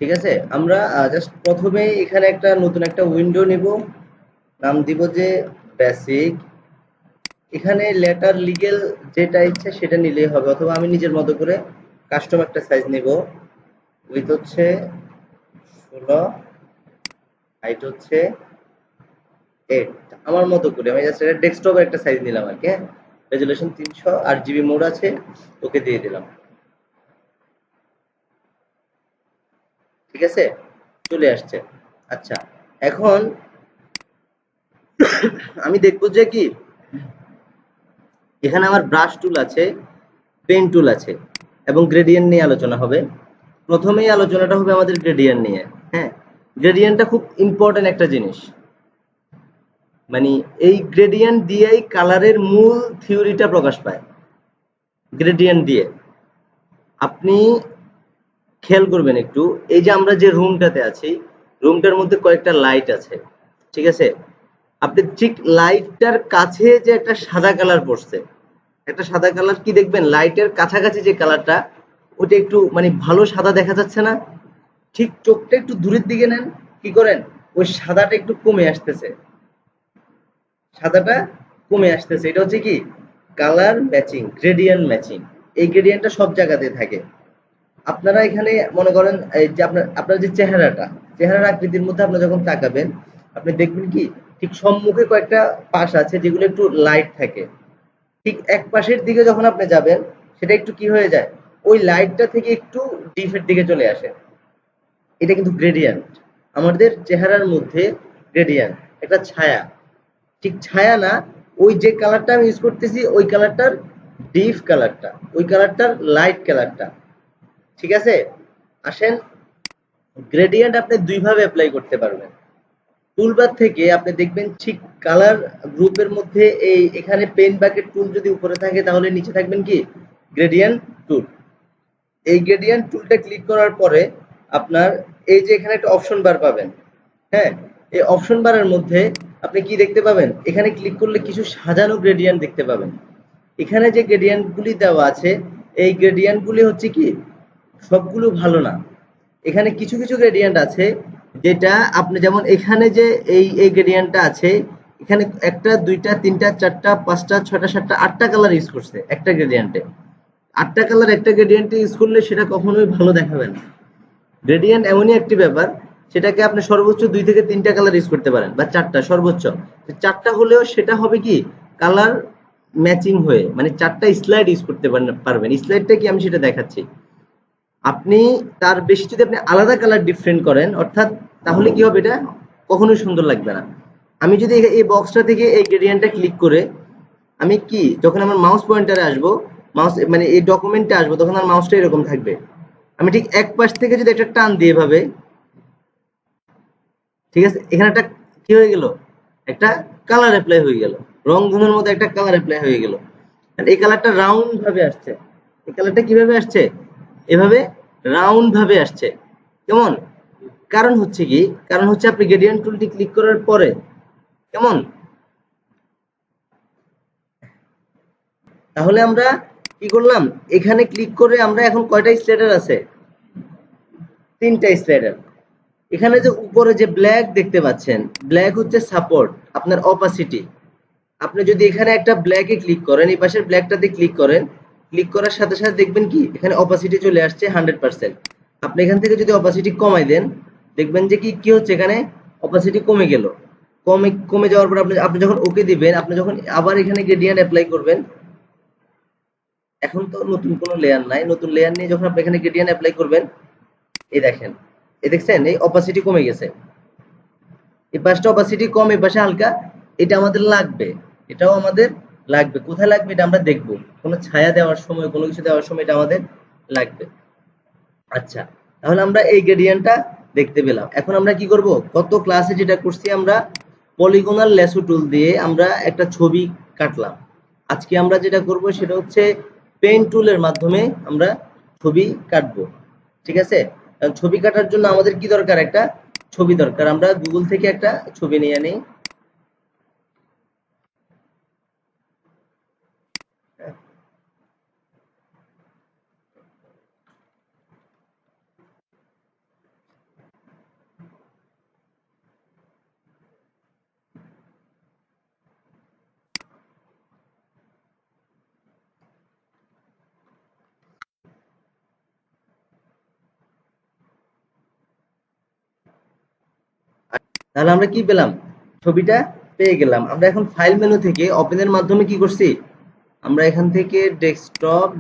ঠিক আছে, আমরা জাস্ট প্রথমে এখানে একটা নতুন একটা উইন্ডো নিব, নাম দিব যে বেসিক। এখানে লেটার লিগেল যেটা ইচ্ছে সেটা নিলেই হবে, অথবা আমি নিজের মতো করে কাস্টম একটা সাইজ নিব। উইথ হচ্ছে 16, হাইট হচ্ছে 8, আমার মতো করে আমি জাস্ট এটা ডেস্কটপের একটা সাইজ নিলাম আর কি। হ্যাঁ, রেজুলেশন 300, 8 জিবি মোড আছে, ওকে দিয়ে দিলাম। ঠিক আছে, চলে আসছে। আচ্ছা, এখন আমি দেখবো যে কি এখানে আমার ব্রাশ টুল আছে, পেন টুল আছে, এবং গ্রেডিয়েন্ট নিয়ে আলোচনা হবে। প্রথমেই আলোচনাটা হবে আমাদের গ্রেডিয়েন্ট নিয়ে। হ্যাঁ, গ্রেডিয়েন্টটা খুব ইম্পর্টেন্ট একটা জিনিস। মানে এই গ্রেডিয়েন্ট দিয়েই কালারের মূল থিওরিটা প্রকাশ পায়। গ্রেডিয়েন্ট দিয়ে আপনি খেয়াল করবেন একটু, এই যে আমরা যে রুমটাতে আছি, রুমটার মধ্যে কয়েকটা লাইট আছে। ঠিক আছে, আপনি ঠিক লাইটটার কাছে যে একটা সাদা কালার পড়ছে, একটা সাদা কালার কি দেখবেন, লাইটের কাছাকাছি যে কালারটা, ওটা একটু মানে ভালো সাদা দেখা যাচ্ছে না? ঠিক চোখটা একটু দূরের দিকে নেন, কি করেন, ওই সাদাটা একটু কমে আসতেছে, সাদাটা কমে আসতেছে। এটা হচ্ছে কি কালার ম্যাচিং, গ্রেডিয়েন্ট ম্যাচিং। এই গ্রেডিয়েন্টটা সব জায়গাতে থাকে। আপনারা এখানে মনে করেন এই যে আপনার আপনার যে চেহারাটা, চেহারার আকৃতির মধ্যে আপনি যখন তাকাবেন, আপনি দেখবেন কি ঠিক সম্মুখে কয়েকটা পাশ আছে যেগুলো একটু লাইট থাকে। ঠিক এক পাশের দিকে যখন আপনি যাবেন, সেটা একটু কি হয়ে যায়, ওই লাইটটা থেকে একটু ডিপের দিকে চলে আসে। এটা কিন্তু গ্রেডিয়েন্ট। আমাদের চেহারার মধ্যে গ্রেডিয়েন্ট একটা ছায়া, ঠিক ছায়া না, ওই যে কালারটা আমি ইউজ করতেছি ওই কালারটার ডিপ কালারটা, ওই কালারটার লাইট কালারটা। ঠিক আছে, আসেন, গ্রেডিয়েন্ট আপনি দুই ভাবে অ্যাপ্লাই করতে পারবেন। টুলবার থেকে আপনি দেখবেন ঠিক কালার গ্রুপের মধ্যে এই এখানে পেন বাকেট টুল যদি উপরে থাকে, তাহলে নিচে থাকবেন কি গ্রেডিয়েন্ট টুল। এই গ্রেডিয়েন্ট টুলটা ক্লিক করার পরে আপনার এই যে এখানে একটা অপশন বার পাবেন। হ্যাঁ, এই অপশন বারের মধ্যে আপনি কি দেখতে পাবেন, এখানে ক্লিক করলে কিছু সাজানো গ্রেডিয়েন্ট দেখতে পাবেন। এখানে যে গ্রেডিয়েন্ট গুলি দেওয়া আছে, এই গ্রেডিয়েন্ট গুলি হচ্ছে কি সবগুলো ভালো না। এখানে কিছু কিছু গ্রেডিয়েন্ট আছে যেটা আপনি, যেমন এখানে যে এই গ্রেডিয়েন্টটা আছে, এখানে একটা দুইটা তিনটা চারটা পাঁচটা ছয়টা সাতটা আটটা কালার ইউজ করছে একটা গ্রেডিয়েন্টে। আটটা কালার একটা গ্রেডিয়েন্টে ইউজ করলে সেটা কখনোই ভালো দেখাবে না। গ্রেডিয়েন্ট এমনই একটি ব্যাপার, সেটাকে আপনি সর্বোচ্চ 2 থেকে 3টা কালার ইউজ করতে পারেন, বা 4টা সর্বোচ্চ। 4টা হলেও সেটা হবে কি কালার ম্যাচিং হয়ে, মানে 4টা স্লাইড ইউজ করতে পারবেন। স্লাইডটা কি আমি সেটা দেখাচ্ছি। আপনি তার বেশি যদি আপনি আলাদা কালার ডিফারেন্ট করেন, অর্থাৎ তাহলে কি হবে, এটা কখনোই সুন্দর লাগবে না। আমি যদি এই বক্সটা থেকে এই গ্রেডিয়েন্টটা ক্লিক করে আমি কি যখন আমার মাউস পয়েন্টারে আসবো, মাউস মানে এই ডকুমেন্টে আসবো, তখন আমার মাউসটা এরকম থাকবে। আমি ঠিক এক পাশ থেকে যদি একটা টান দিয়ে এভাবে, ঠিক আছে, এখানে একটা কি হয়ে গেল, একটা কালার অ্যাপ্লাই হয়ে গেল, রং ধনুর মতো একটা কালার অ্যাপ্লাই হয়ে গেল। এই কালারটা রাউন্ড ভাবে আসছে। এই কালারটা কিভাবে আসছে, এভাবে রাউন্ড ভাবে আসছে। কেমন, কারণ হচ্ছে কি, কারণ হচ্ছে আপনি গ্রেডিয়েন্ট টুলটি ক্লিক করার পরে, কেমন, তাহলে আমরা কি করলাম, এখানে ক্লিক করে আমরা এখন কয়টা স্লাইডার আছে, 3টা স্লাইডার। এখানে যে উপরে যে ব্ল্যাক দেখতে পাচ্ছেন, ব্ল্যাক হচ্ছে সাপোর্ট, আপনার অপাসিটি। আপনি যদি এখানে একটা ব্ল্যাকে ক্লিক করেন, এই পাশের ব্ল্যাকটাতে ক্লিক করেন, ক্লিক করার সাথে সাথে দেখবেন কি এখানে অপাসিটি চলে আসছে 100%। আপনি এখান থেকে যদি অপাসিটি কমাই দেন, দেখবেন যে কি কি হচ্ছে, এখানে অপাসিটি কমে গেল। কমে কমে যাওয়ার পর আপনি আপনি যখন ওকে দিবেন, আপনি যখন আবার এখানে গ্রেডিয়েন্ট অ্যাপ্লাই করবেন, এখন তো নতুন কোনো লেয়ার নাই, নতুন লেয়ার নিয়ে যখন আপনি এখানে গ্রেডিয়েন্ট অ্যাপ্লাই করবেন, এই দেখেন, এই দেখছেন এই অপাসিটি কমে গেছে। এই পাশটা অপাসিটি কম, এই পাশে হালকা। এটা আমাদের লাগবে, এটাও আমাদের লাগবে। কোথায় লাগবে এটা আমরা দেখব, কোনো ছায়া দেওয়ার সময়, কোনো কিছু দেওয়ার সময় এটা আমাদের লাগবে। আচ্ছা, তাহলে আমরা এই গ্রেডিয়েন্টটা দেখতে পেলাম। এখন আমরা কি করব, গত ক্লাসে যেটা করছি, আমরা পলিগনাল ল্যাসো টুল দিয়ে আমরা একটা ছবি কাটলাম। আজকে আমরা যেটা করব সেটা হচ্ছে পেন টুলের মাধ্যমে আমরা ছবি কাটবো। ঠিক আছে, কারণ ছবি কাটার জন্য আমাদের কি দরকার, একটা ছবি দরকার। আমরা গুগল থেকে একটা ছবি নিয়ে নিই। তাহলে আমরা কি পেলাম? ছবিটা পেয়ে গেলাম। আমরা এখন ফাইল মেনু থেকে ওপেনের মাধ্যমে কি করছি? আমরা এখান থেকে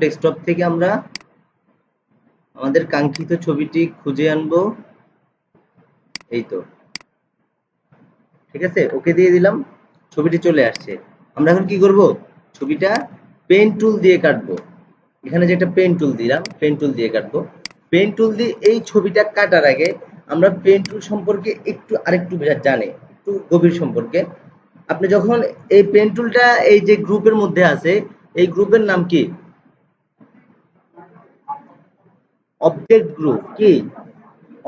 ডেস্কটপ থেকে আমরা আমাদের কাঙ্ক্ষিত ছবিটি খুঁজে আনবো। এই তো, ঠিক আছে, ওকে দিয়ে দিলাম, ছবিটি চলে আসছে। আমরা এখন কি করব? ছবিটা পেন টুল দিয়ে কাটবো। এখানে যেটা পেন টুল দিলাম, পেন টুল দিয়ে কাটবো। পেন টুল দিয়ে এই ছবিটা কাটার আগে আমরা পেন টুল সম্পর্কে আরেকটু জানি, একটু গভীর সম্পর্কে। আপনি যখন এই পেন টুলটা এই যে গ্রুপের মধ্যে আছে, এই গ্রুপের নাম কি? Object group. কি?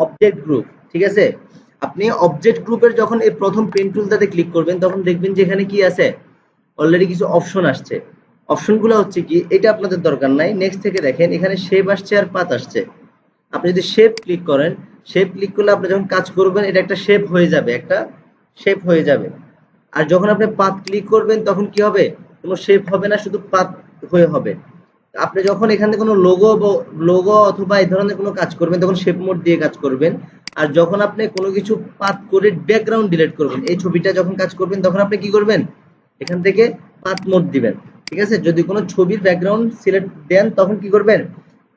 অবজেক্ট গ্রুপ, ঠিক আছে। আপনি অবজেক্ট গ্রুপের যখন এই প্রথম পেন টুলটাতে ক্লিক করবেন, তখন দেখবেন যে এখানে কি আছে, অলরেডি কিছু অপশন আসছে। অপশনগুলো হচ্ছে কি, এটা আপনাদের দরকার নাই, নেক্সট থেকে দেখেন এখানে শেপ আসছে আর পাত আসছে। আপনি যদি শেপ ক্লিক করেন, শেপ ক্লিক করলে আপনি যখন কাজ করবেন এটা একটা শেপ হয়ে যাবে, একটা শেপ হয়ে যাবে। আর যখন আপনি পাত ক্লিক করবেন তখন কি হবে? কোনো শেপ হবে না, শুধু পাত হয়ে হবে। আপনি যখন এখানে কোনো লোগো অথবা এই ধরনের কোনো কাজ করবেন তখন শেপ মোড দিয়ে কাজ করবেন। আর যখন আপনি কোনো কিছু পাত করে ব্যাকগ্রাউন্ড ডিলিট করবেন, এই ছবিটা যখন কাজ করবেন তখন আপনি কি করবেন? এখান থেকে পাত মোড দিবেন, ঠিক আছে। যদি কোনো ছবির ব্যাকগ্রাউন্ড সিলেক্ট দেন তখন কি করবেন?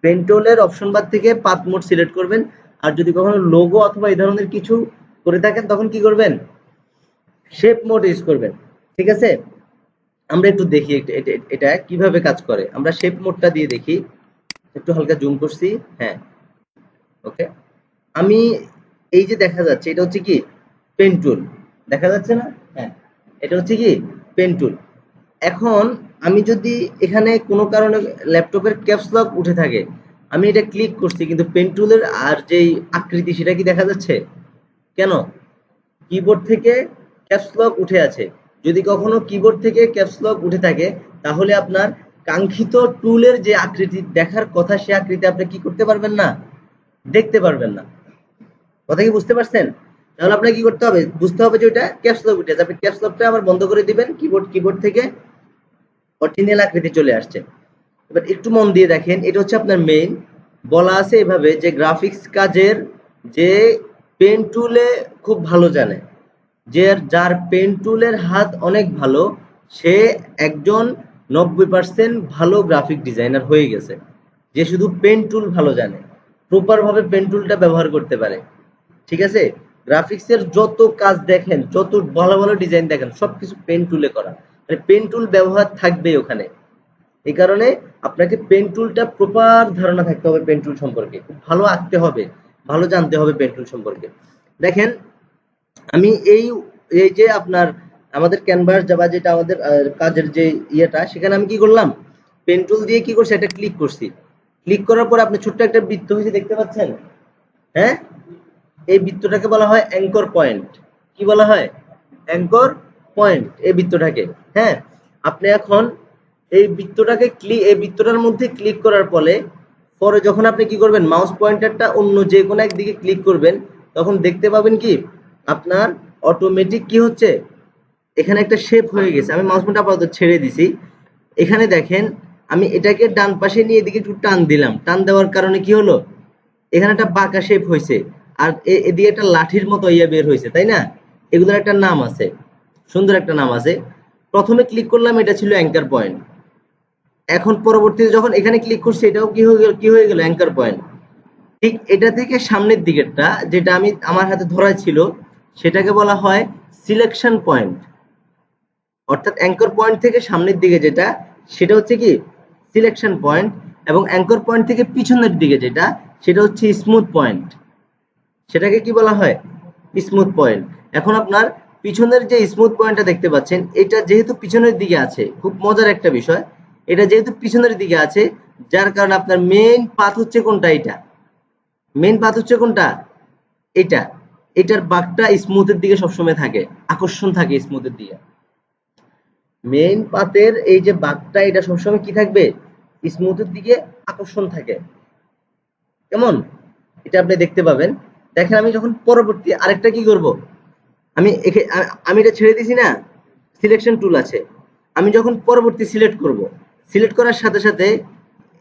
পেন টুলের অপশন বার থেকে পাত মোড সিলেক্ট করবেন। আর যদি কখনো লোগো অথবা এই ধরনের কিছু করে থাকেন তখন কি করবেন? শেপ মোড ইউজ করবেন, ঠিক আছে। আমরা একটু দেখি এটা কিভাবে কাজ করে। আমরা শেপ মোডটা দিয়ে দেখি, একটু হালকা জুম করছি। হ্যাঁ, ওকে। আমি এই যে দেখা যাচ্ছে এটা হচ্ছে কি? Pen tool. দেখা যাচ্ছে না? হ্যাঁ, এটা হচ্ছে কি? Pen tool. এখন আমি যদি এখানে কোনো কারণে ল্যাপটপের ক্যাপস লক উঠে থাকে, আমি এটা ক্লিক করছি কিন্তু পেন টুলের আর যেই আকৃতি সেটা কি দেখা যাচ্ছে? কেন? কিবোর্ড থেকে ক্যাপস লক উঠে আছে। যদি কখনো কিবোর্ড থেকে ক্যাপস লক উঠে থাকে তাহলে আপনার কাঙ্ক্ষিত টুলের যে আকৃতি দেখার কথা সে আকৃতি আপনি কি করতে পারবেন না? দেখতে পারবেন না। কথা কি বুঝতে পারছেন? তাহলে আপনাকে কি করতে হবে? বুঝতে হবে যে ওইটা ক্যাপস লক উঠে আছে। আপনি ক্যাপস লকটা আবার বন্ধ করে দিবেন, কিবোর্ড থেকে অরিজিনাল আকৃতি চলে আসছে। এবার একটু মন দিয়ে দেখেন, এটা হচ্ছে আপনার মেইন। বলা আছে এভাবে যে গ্রাফিক্স কাজের যে পেন টুলে খুব ভালো জানে, যার পেন টুলের হাত অনেক ভালো, সে একজন 90% ভালো গ্রাফিক ডিজাইনার হয়ে গেছে। যে শুধু পেন টুল ভালো জানে, প্রপার ভাবে পেন টুলটা ব্যবহার করতে পারে, ঠিক আছে। গ্রাফিক্সের যত কাজ দেখেন, যত ভালো ভালো ডিজাইন দেখেন, সবকিছু পেন টুলে করা, মানে পেন টুল ব্যবহার থাকবেই ওখানে। এই কারণে আপনাকে পেন টুলটা প্রপার ধারণা থাকতে হবে, পেন টুল সম্পর্কে খুব ভালো আঁকতে হবে, ভালো জানতে হবে পেন টুল সম্পর্কে। দেখেন আমি এই এই যে আপনার আমাদের ক্যানভাস বা যেটা আমাদের কাজের যে ইয়েটা, সেখানে আমি কি করলাম? পেন টুল দিয়ে কি করছি, এটা ক্লিক করছি। ক্লিক করার পর আপনি ছোট্ট একটা বৃত্ত হয়েছে দেখতে পাচ্ছেন? হ্যাঁ, এই বৃত্তটাকে বলা হয় অ্যাঙ্কর পয়েন্ট। কি বলা হয়? অ্যাঙ্কর পয়েন্ট এই বৃত্তটাকে। হ্যাঁ, আপনি এখন এই বৃত্তটার মধ্যে ক্লিক করার পরে যখন আপনি কি করবেন? মাউস পয়েন্টারটা অন্য যে কোনো একদিকে ক্লিক করবেন, তখন দেখতে পাবেন কি আপনার অটোমেটিক কি হচ্ছে? এখানে একটা শেপ হয়ে গেছে। আমি মাউস পয়েন্টার আপাতত ছেড়ে দিছি। এখানে দেখেন আমি এটাকে ডান পাশে নিয়ে এদিকে একটু টান দিলাম। টান দেওয়ার কারণে কি হলো? এখানে একটা বাঁকা শেপ হয়েছে। আর এদিকে একটা লাঠির মতো ইয়ে বের হয়েছে, তাই না? এগুলোর একটা নাম আছে, সুন্দর একটা নাম আছে। প্রথমে ক্লিক করলাম, এটা ছিল অ্যাঙ্কার পয়েন্ট। এখন পরবর্তীতে যখন এখানে ক্লিক করছি, এটাও কি হয়ে গেল? Anchor point. ঠিক এটা থেকে সামনের দিকেরটা যেটা আমি আমার হাতে ধরা ছিল, সেটাকে বলা হয় সিলেকশন পয়েন্ট। অর্থাৎ অ্যাঙ্কর পয়েন্ট থেকে সামনের দিকে যেটা, সেটা হচ্ছে কি? Selection point. এবং অ্যাঙ্কর পয়েন্ট থেকে পিছনের দিকে যেটা, সেটা হচ্ছে স্মুথ পয়েন্ট। সেটাকে কি বলা হয়? Smooth point. এখন আপনার পিছনের যে স্মুথ পয়েন্টটা দেখতে পাচ্ছেন, এটা যেহেতু পিছনের দিকে আছে, খুব মজার একটা বিষয়, এটা যেহেতু পিছনের দিকে আছে, যার কারণে আপনার মেইন পাথ হচ্ছে কোনটা? এটা মেইন পাথ হচ্ছে কোনটা? এটা। এটার বাঁকটা স্মুথের দিকে সবসময় থাকে, আকর্ষণ থাকে স্মুথের দিকে। মেইন পাথের এই যে বাঁকটা, এটা সবসময় কি থাকবে? স্মুথের দিকে আকর্ষণ থাকে। কেমন? এটা আপনি দেখতে পাবেন। দেখেন আমি যখন পরবর্তী আরেকটা কি করব? আমি এটা ছেড়ে দিছি না, সিলেকশন টুল আছে। আমি যখন পরবর্তী সিলেক্ট করব, সিলেক্ট করার সাথে সাথে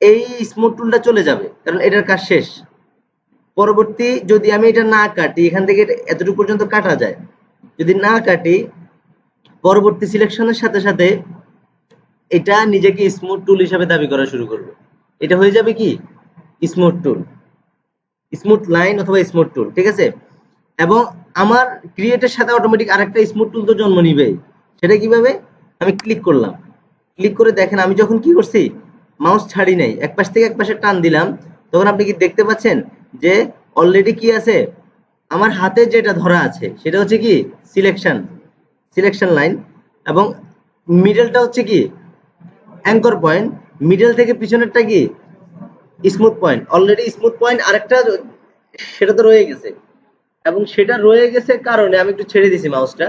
এই স্মুথ টুলটা চলে যাবে, কারণ এটার কাজ শেষ। পরবর্তী যদি আমি এটা না কাটি, এখান থেকে এতটুকু পর্যন্ত কাটা যায়, যদি না কাটি পরবর্তী সিলেকশনের সাথে সাথে এটা নিজেকে স্মুথ টুল হিসাবে দাবি করা শুরু করবে। এটা হয়ে যাবে কি স্মুথ টুল, স্মুথ লাইন অথবা স্মুথ টুল, ঠিক আছে। এবং আমার ক্রিয়েটের সাথে অটোমেটিক আরেকটা স্মুথ টুল তো জন্ম নিবেই। সেটা কিভাবে? আমি ক্লিক করলাম, ক্লিক করে দেখেন আমি যখন কি করছি, মাউস ছাড়ি নাই, এক পাশ থেকে এক পাশে টান দিলাম, তখন আপনি কি দেখতে পাচ্ছেন যে অলরেডি কি আছে, আমার হাতে যেটা ধরা আছে সেটা হচ্ছে কি সিলেকশন, সিলেকশন লাইন, এবং মিডলটা হচ্ছে কি অ্যাঙ্কর পয়েন্ট, মিডল থেকে পিছনেরটা কি smooth point. Already smooth point আরেকটা সেটা তো রয়ে গেছে, এবং সেটা রয়ে গেছে কারণে আমি একটু ছেড়ে দিছি মাউসটা,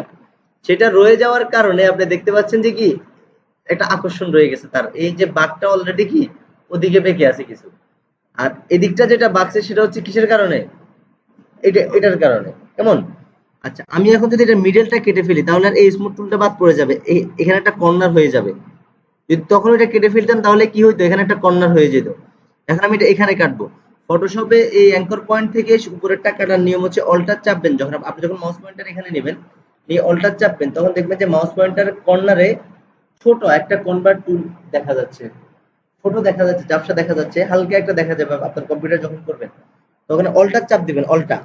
সেটা রয়ে যাওয়ার কারণে আপনি দেখতে পাচ্ছেন যে কি একটা আকর্ষণ রয়ে গেছে তার, এই যে বাঁকটা অলরেডি কি ওদিকে বেঁকে আছে কিছু, আর এদিকটা যেটা বাঁকছে সেটা হচ্ছে কিসের কারণে, এটার কারণে। কেমন? আচ্ছা, আমি এখন যদি এটা মিডলটা কেটে ফেলি তাহলে আর এই স্মুথ টুলটা বাদ পড়ে যাবে, এখানে একটা কর্নার হয়ে যাবে। যদি তখন এটা কেটে ফেলতাম তাহলে কি হইতো, এখানে একটা কর্নার হয়ে যেত। এখন আমি এটা এখানে কাটবো। ফটোশপে এই অ্যাঙ্কর পয়েন্ট থেকে উপরেরটা কাটার নিয়ম হচ্ছে অল্টার চাপবেন, যখন আপনি যখন মাউস পয়েন্টার এখানে নেবেন, এই অল্টার চাপবেন, তখন দেখবেন যে মাউস পয়েন্টার কর্নারে ছোট একটা কনভার্ট টুল দেখা যাচ্ছে, ছোট দেখা যাচ্ছে, ঝাপসা দেখা যাচ্ছে, হালকা একটা দেখা যাবে আপনার কম্পিউটার যখন করবেন, তখন অল্টার চাপ দিবেন, অল্টা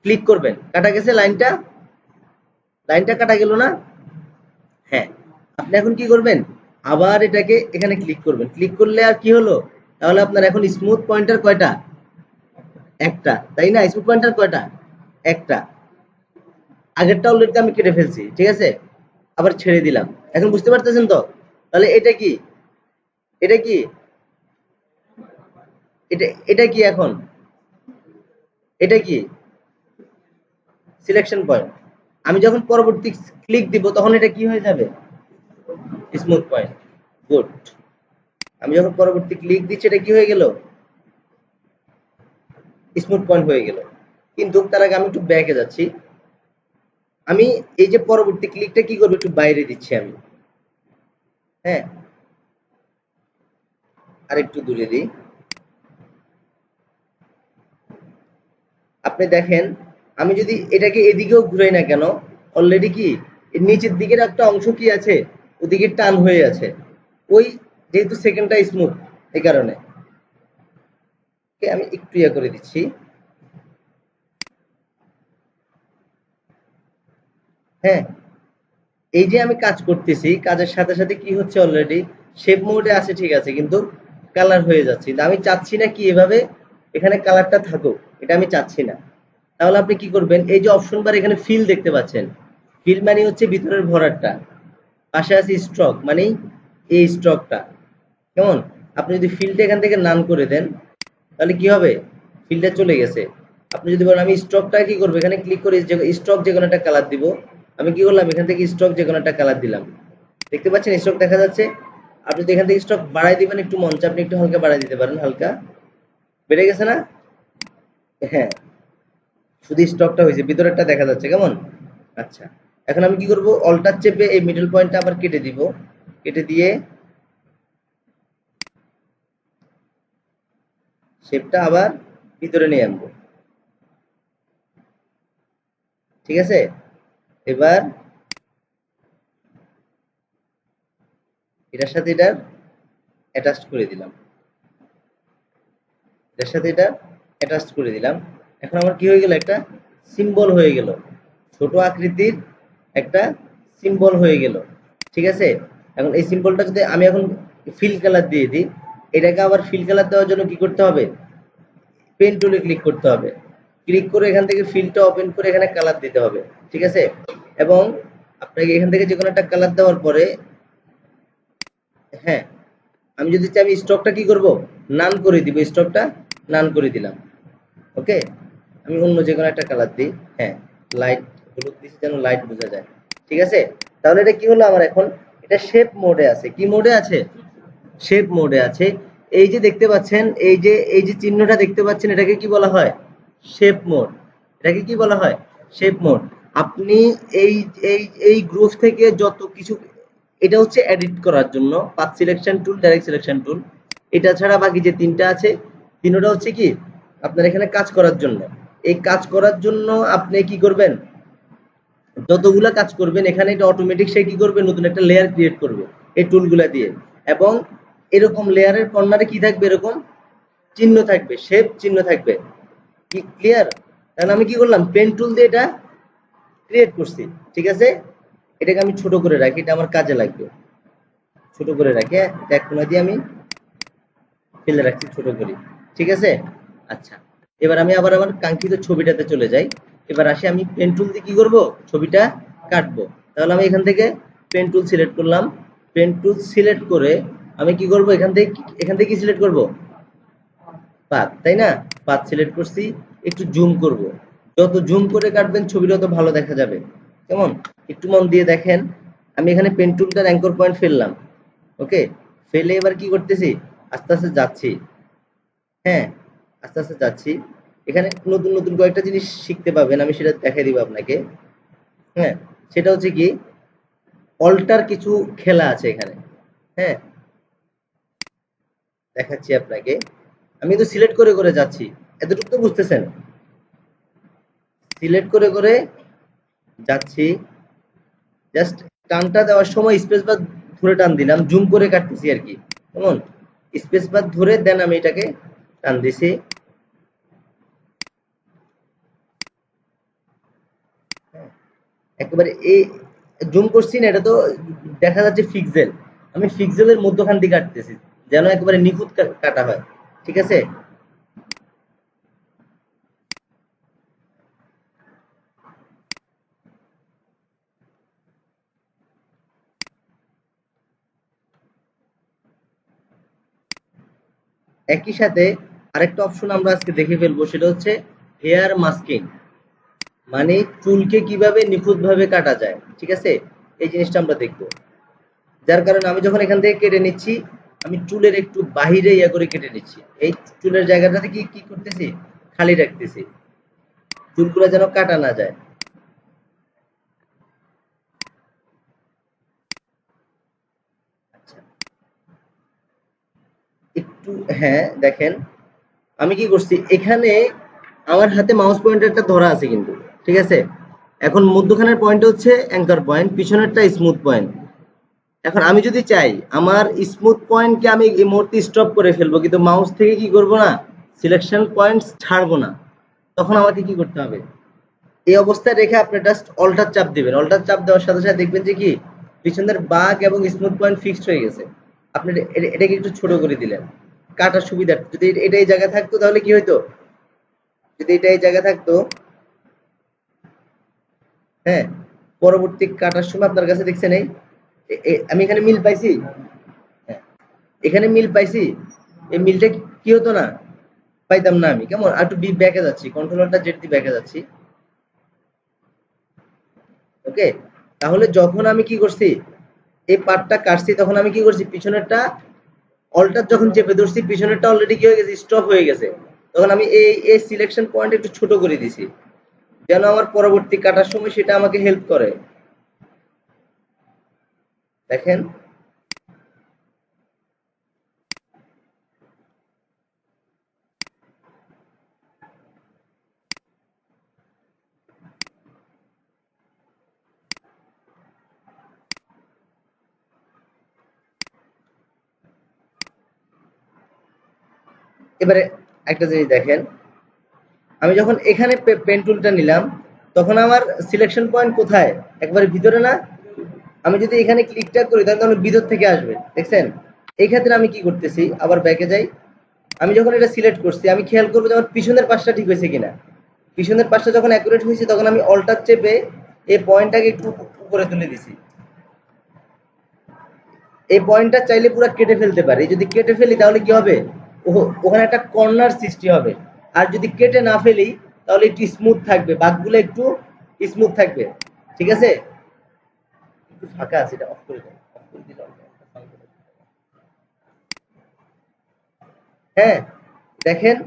ক্লিক করবেন, কাটা গেছে লাইনটা, লাইনটা কাটা গেল না? হ্যাঁ, আপনি এখন কি করবেন, আবার এটাকে এখানে ক্লিক করবেন, ক্লিক করলে আর কি হলো, তাহলে আপনার এখন স্মুথ পয়েন্টার কয়টা, একটা, তাই না? স্মুথ পয়েন্টার কয়টা, একটা, আগেরটা অলরেডি আমি কেটে ফেলছি, ঠিক আছে, আবার ছেড়ে দিলাম। এখন বুঝতে পারতেছেন তো? তাহলে এটা কি, এটা কি, এটা কি এখন, এটা কি সিলেকশন পয়েন্ট। আমি যখন পরবর্তী ক্লিক দিব তখন এটা কি হয়ে যাবে, স্মুথ পয়েন্ট। গুড। আমি যখন পরবর্তী ক্লিক দিচ্ছি এটা কি হয়ে গেল, স্মুথ পয়েন্ট হয়ে গেল। কিন্তু তার আগে আমি একটু ব্যাকে যাচ্ছি, আমি এই যে পরবর্তী ক্লিকটা কি করবো, একটু বাইরে দিচ্ছি আমি, হ্যাঁ, আর একটু দূরে দিই। আপনি দেখেন আমি যদি এটাকে এদিকেও ঘুরাই না কেন, অলরেডি কি এর নিচের দিকের একটা অংশ কি আছে, ওদিকে টান হয়ে আছে, ওই যেহেতু সেকেন্ডটা স্মুথ, এই কারণে। আমি একটু ইয়া করে দিচ্ছি, হ্যাঁ, এই যে আমি কাজ করতেছি, কাজের সাথে সাথে কি হচ্ছে, অলরেডি শেপ মোডে আছে ঠিক আছে, কিন্তু কালার হয়ে যাচ্ছে। আমি চাচ্ছি না কি এভাবে এখানে কালারটা থাকুক, এটা আমি চাচ্ছি না। তাহলে আপনি কি করবেন, এই যে অপশন বার এখানে ফিল দেখতে পাচ্ছেন, ফিল মানে হচ্ছে ভিতরের ভরাটটা, পাশে আছে স্ট্রোক মানে এই স্ট্রোকটা। কেমন? আপনি যদি ফিলটা এখান থেকে নান করে দেন তাহলে কি হবে, ফিলটা চলে গেছে। আপনি যদি বলেন আমি স্ট্রোকটা কি করবো, এখানে ক্লিক করে স্ট্রোক যে কোনো একটা কালার দিব, আমি কি করলাম, এখান থেকে স্ট্রোক যে কোনো একটা কালার দিলাম, দেখতে পাচ্ছেন স্ট্রোক দেখা যাচ্ছে। আপনি যদি এখান থেকে স্ট্রোক বাড়াই দিবেন একটু মঞ্চ, আপনি একটু হালকা বাড়াই দিতে পারেন, হালকা বেড়ে গেছে না? হ্যাঁ, শুধু স্টকটা হয়েছে, ভিতরেরটা দেখা যাচ্ছে। কেমন? আচ্ছা, এখন আমি কি করব, অল্টার চেপে এই মিডল পয়েন্টটা আবার কেটে দিব, কেটে দিয়ে শেপটা আবার ভিতরে নিয়ে আনবো, ঠিক আছে। এবার এটার সাথে এটা অ্যাটাচ করে দিলাম, এটার সাথে এটা অ্যাটাচ করে দিলাম। এখন আমার কি হয়ে গেল, একটা সিম্বল হয়ে গেল, ছোট আকৃতির একটা সিম্বল হয়ে গেল, ঠিক আছে। এখন এই সিম্বলটা যদি আমি এখন ফিল কালার দিয়ে দিই, এটাকে আবার ফিল কালার দেওয়ার জন্য কি করতে হবে, পেন টুলে ক্লিক করতে হবে, ক্লিক করে এখান থেকে ফিলটা ওপেন করে এখানে কালার দিতে হবে, ঠিক আছে। এবং আপনাকে এখান থেকে যে কোনো একটা কালার দেওয়ার পরে, হ্যাঁ, আমি যদি চাই আমি স্টকটা কি করব, নান করে দিব, স্টকটা নান করে দিলাম, ওকে। আমি অন্য যে কোনো একটা কালার দিই, হ্যাঁ, লাইট হলুদ দিচ্ছি যেন লাইট বোঝা যায়, ঠিক আছে। তাহলে এটা কি হলো আমার, এখন এটা শেপ মোডে আছে, কি মোডে আছে, শেপ মোডে আছে। এই যে দেখতে পাচ্ছেন, এই যে চিহ্নটা দেখতে পাচ্ছেন, এটাকে কি বলা হয়, শেপ মোড। এটাকে কি বলা হয়, শেপ মোড। আপনি এই এই এই গ্রুপ থেকে যত কিছু, এটা হচ্ছে এডিট করার জন্য path selection tool, direct selection tool. এটা ছাড়া বাকি যে তিনটা আছে, তিনটা হচ্ছে কি আপনার এখানে কাজ করার জন্য। এই কাজ করার জন্য আপনি কি করবেন, যতগুলা কাজ করবেন এখানে এটা অটোমেটিক সে কি করবে, নতুন একটা লেয়ার ক্রিয়েট করবে এই টুলগুলা দিয়ে। এবং এরকম লেয়ারের কর্নারে কি থাকবে, এরকম চিহ্ন থাকবে, শেপ চিহ্ন থাকবে। কি ক্লিয়ার? তাহলে আমি কি করলাম, পেন টুল দিয়ে এটা ক্রিয়েট করছি। ঠিক আছে, এটাকে আমি ছোট করে রাখি, এটা আমার কাজে লাগবে। ছোট করে রাখি, এক কোণা দিয়ে আমি ফেলে রাখছি ছোট করে। ঠিক আছে, আচ্ছা। এবার আমি আবার আমার কাঙ্ক্ষিত ছবিটাতে চলে যাই। এবার আসি, আমি পেন টুল দিয়ে কি করব, ছবিটা কাটবো। তাহলে আমি এখান থেকে পেন টুল সিলেক্ট করলাম। পেন টুল সিলেক্ট করে আমি কি করব, এখান থেকে কি সিলেক্ট করব, পাত, তাই না? পাত সিলেক্ট করছি, একটু জুম করব। যত জুম করে কাটবেন ছবিটা তত ভালো দেখা যাবে। কেমন, একটু মন দিয়ে দেখেন। আমি এখানে পেন টুলটার অ্যাঙ্কর পয়েন্ট ফেললাম। ওকে, ফেলে এবার কি করতেছি, আস্তে আস্তে যাচ্ছি। হ্যাঁ, আস্তে আস্তে যাচ্ছি। এখানে নতুন নতুন কয়েকটা জিনিস শিখতে পাবেন, আমি সেটা দেখাই দিব আপনাকে। হ্যাঁ, সেটা হচ্ছে কি, অল্টার কিছু খেলা আছে এখানে। হ্যাঁ, দেখাচ্ছি আপনাকে। আমি তো সিলেক্ট করে করে যাচ্ছি, এতটুকু তো বুঝতেছেন। সিলেক্ট করে করে যাচ্ছি, জাস্ট টানটা দেওয়ার সময় স্পেস বার ধরে টান দিলাম, জুম করে কাটতেছি আর কি। কেমন, স্পেস বার ধরে দেন আমি এটাকে টান দিছি। হ্যাঁ, একেবারে এই জুম করছি না, এটা তো দেখা যাচ্ছে পিক্সেল। আমি পিক্সেলের মধ্যখান দিয়ে কাটতেছি, যেন একেবারে নিখুঁত কাটা হয়। ঠিক আছে, একই সাথে আরেকটা অপশন আমরা আজকে দেখে ফেলবো, সেটা হচ্ছে হেয়ার মাস্কিং। মানে চুলকে কিভাবে নিখুঁত ভাবে কাটা যায়। ঠিক আছে, এই জিনিসটা আমরা দেখবো। যার কারণে আমি যখন এখান থেকে কেটে নিচ্ছি, আমি চুলের একটু বাহিরে ইয়া করে কেটে নিচ্ছি। এই চুলের জায়গাটাতে কি কি করতেছি, খালি রাখতেছি, চুলগুলো যেন কাটা না যায়। আচ্ছা, একটু, হ্যাঁ দেখেন, আমি কি করছি এখানে, আমার হাতে মাউস পয়েন্টারটা ধরা আছে কিন্তু। ঠিক আছে, এখন মধ্যখানের পয়েন্ট হচ্ছে অ্যাঙ্কার পয়েন্ট, পিছনেরটা স্মুথ পয়েন্ট। এখন আমি যদি চাই আমার স্মুথ পয়েন্টকে আমি এই মুহূর্তে স্টপ করে ফেলবো, কিন্তু মাউস থেকে কি করব না, সিলেকশন পয়েন্টস ছাড়বো না। তখন আমাকে কি করতে হবে, এই অবস্থায় রেখে আপনি জাস্ট অল্টার চাপ দিবেন। অল্টার চাপ দেওয়ার সাথে সাথে দেখবেন যে কি, পিছনের বাঁক এবং স্মুথ পয়েন্ট ফিক্সড হয়ে গেছে। আপনি এটাকে একটু ছোট করে দিলেন কাটার সুবিধা। যদি এটা এই জায়গায় থাকতো তাহলে কি হইতো, যদি এটা এই জায়গায় থাকতো, হ্যাঁ, পরবর্তী কাটার সময় আপনার কাছে দেখছেন এই আমি এখানে মিল পাইছি। হ্যাঁ, এখানে মিল পাইছি। এই মিলটা কি হতো না, পাইতাম না আমি। কেমন, আর একটু ব্যাকে যাচ্ছি, কন্ট্রোলারটা জেড দিয়ে ব্যাকে যাচ্ছি। ওকে, তাহলে যখন আমি কি করছি, এই পার্টটা কাটছি, তখন আমি কি করছি, পিছনেরটা অল্টার যখন চেপে ধরছি, পিছনেরটা অলরেডি কি হয়ে গেছে, স্টপ হয়ে গেছে। তখন আমি এই সিলেকশন পয়েন্ট একটু ছোট করে দিছি, যেন আমার পরবর্তী কাটার সময় সেটা আমাকে হেল্প করে। দেখেন, এবারে একটা জিনিস দেখেন, আমি যখন এখানে পেন টুলটা নিলাম, তখন আমার সিলেকশন পয়েন্ট কোথায়, একবারে ভিতরে না? আমি যদি এখানে ক্লিকটা করি তাহলে তখন ভিতর থেকে আসবে, দেখছেন? এই ক্ষেত্রে আমি কি করতেছি, আবার ব্যাকে যাই। আমি যখন এটা সিলেক্ট করছি, আমি খেয়াল করবো যে আমার পিছনের পাশটা ঠিক হয়েছে কিনা। পিছনের পাশটা যখন অ্যাকুরেট হয়েছে, তখন আমি অল্টার চেপে এই পয়েন্টটাকে একটু উপরে তুলে দিছি। এই পয়েন্টটা চাইলে পুরো কেটে ফেলতে পারি, যদি কেটে ফেলি তাহলে কি হবে, ওখানে একটা কর্নার সৃষ্টি হবে। আর যদি কেটে না ফেলি তাহলে একটু স্মুথ থাকবে, বাঁকগুলো একটু স্মুথ থাকবে। ঠিক আছে, একটু ফাঁকা আছে, এটা অফ করে দেন, অফ করে দিলে হ্যাঁ, দেখেন,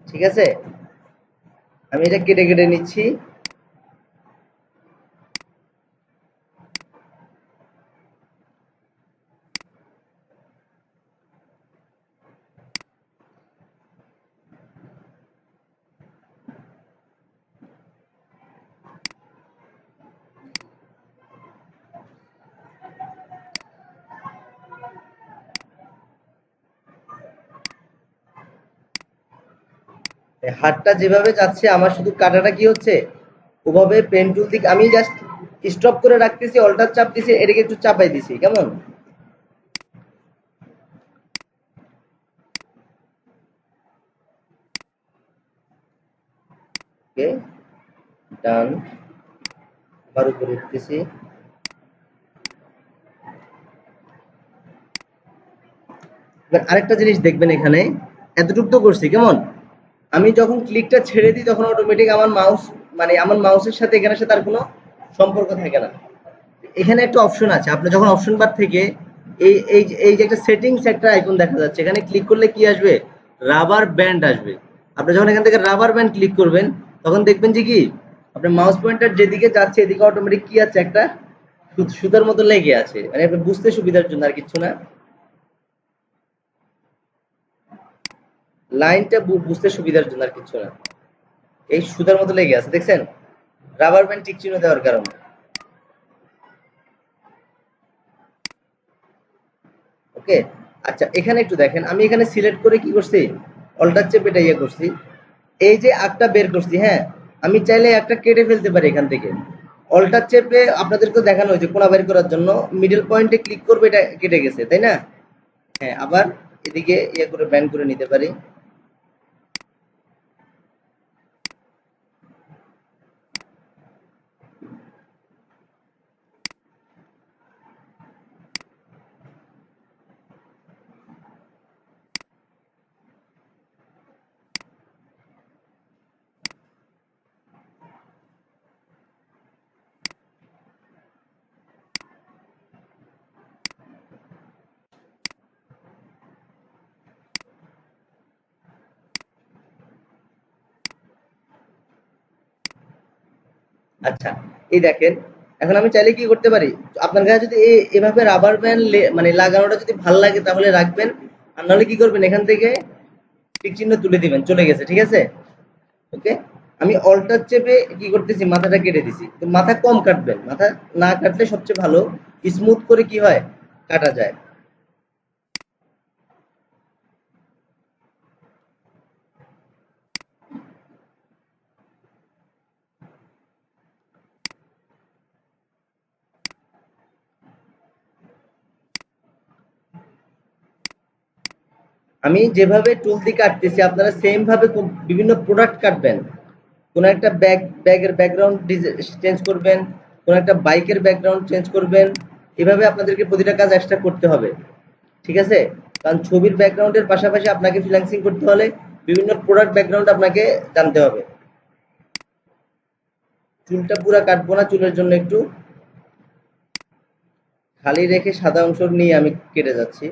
ঠিক আছে। আমি এটা কেটে কেটে নিচ্ছি। হাতটা যেভাবে যাচ্ছে আমার শুধু কাটাটা কি হচ্ছে, ওভাবে পেন টুল দিকে আমি জাস্ট স্টপ করে রাখতেছি, অল্টার চাপ দিছি, এটাকে একটু চাপাই দিছি, কেমন? ওকে, ডান। আবার উপরে উঠতেছি। এবার আরেকটা জিনিস দেখবেন এখানে, এতটুকু তো করছি, কেমন? আমি যখন ক্লিকটা ছেড়ে দিই তখন অটোমেটিক আমার মাউস, মানে আমার মাউসের সাথে এখানের সাথে আর কোনো সম্পর্ক থাকে না। এখানে একটা অপশন আছে, আপনি যখন অপশন বার থেকে এই যে একটা সেটিংস একটা আইকন দেখা যাচ্ছে, এখানে ক্লিক করলে কি আসবে? রাবার ব্যান্ড আসবে। আপনি যখন এখান থেকে রাবার ব্যান্ড ক্লিক করবেন তখন দেখবেন যে কি, আপনার মাউস পয়েন্টার যেদিকে যাচ্ছে এদিকে অটোমেটিক কি আছে, একটা সুতার মতো লেগে আছে, মানে আপনি বুঝতে সুবিধার জন্য, আর কিছু না। লাইনটা বুঝতে সুবিধার জন্য, আর কিছু না। এই সুতার মতো লেগে আছে, দেখছেন? রাবার ব্যান্ড টিক চিহ্ন দেওয়ার কারণে। ওকে, আচ্ছা এখানে একটু দেখেন, আমি এখানে সিলেক্ট করে কি করছি, অল্টার চেপে এটা ইয়ে করছি, এই যে আগটা বের করছি, হ্যাঁ, আমি চাইলে একটা কেটে ফেলতে পারি এখান থেকে। অল্টার চেপে আপনাদেরকে দেখানো হয়েছে কোনা বের করার জন্য, মিডল পয়েন্টে ক্লিক করবে, এটা কেটে গেছে, তাই না? হ্যাঁ, আবার এদিকে ইয়ে করে ব্যান্ড করে নিতে পারি। আচ্ছা, এই দেখেন, এখন আমি চাইলে কি করতে পারি, আপনার কাছে যদি এভাবে রাবার ব্যান্ড মানে লাগানোটা যদি ভালো লাগে তাহলে রাখবেন, আর নাহলে কি করবেন, এখান থেকে টিক চিহ্ন তুলে দিবেন, চলে গেছে, ঠিক আছে? ওকে, আমি অল্টার চেপে কি করতেছি, মাথাটা কেটে দিছি, তো মাথা কম কাটবেন, মাথা না কাটলে সবচেয়ে ভালো, স্মুথ করে কি হয়, কাটা যায়। আমি যেভাবে টুল দিয়ে কাটতেছি আপনারা সেম ভাবে বিভিন্ন প্রোডাক্ট কাটবেন। কোন একটা ব্যাগের ব্যাকগ্রাউন্ড চেঞ্জ করবেন, কোন একটা বাইকের ব্যাকগ্রাউন্ড চেঞ্জ করবেন, এভাবে আপনাদেরকে প্রতিটা কাজ এক্সট্রা করতে হবে, ঠিক আছে? কারণ ছবির ব্যাকগ্রাউন্ডের পাশাপাশি আপনাকে ফ্রিল্যান্সিং করতে হলে বিভিন্ন প্রোডাক্ট ব্যাকগ্রাউন্ড আপনাকে জানতে হবে। চুলটা পুরা কাটবো না, চুলের জন্য একটু খালি রেখে সাদা অংশ নিয়ে আমি কেটে যাচ্ছি।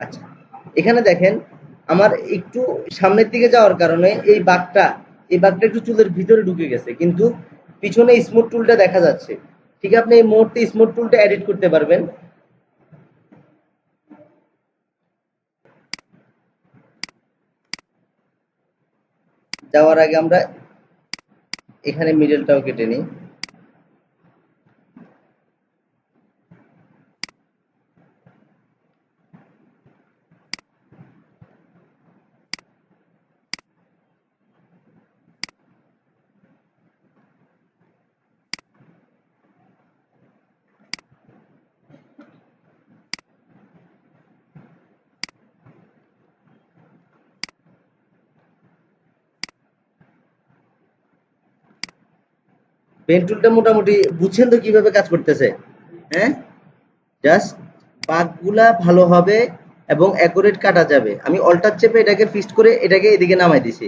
আচ্ছা, এখানে দেখেন, আমার একটু সামনের দিকে যাওয়ার কারণে এই বাঁকটা একটু চুলের ভিতরে ঢুকে গেছে, কিন্তু পিছনে স্মুথ টুলটা দেখা যাচ্ছে। ঠিক, আপনি এই মুহূর্তে স্মুথ টুলটা এডিট করতে পারবেন। যাওয়ার আগে আমরা এখানে মিডলটাও কেটে নিই। পেন টুলটা মোটামুটি বুঝছেন তো কিভাবে কাজ করতেছে? হ্যাঁ, জাস্ট বাঁকগুলা ভালো হবে এবং অ্যাকুরেট কাটা যাবে। আমি অল্টার চেপে এটাকে ফিক্সড করে এটাকে এদিকে নামাই দিছি।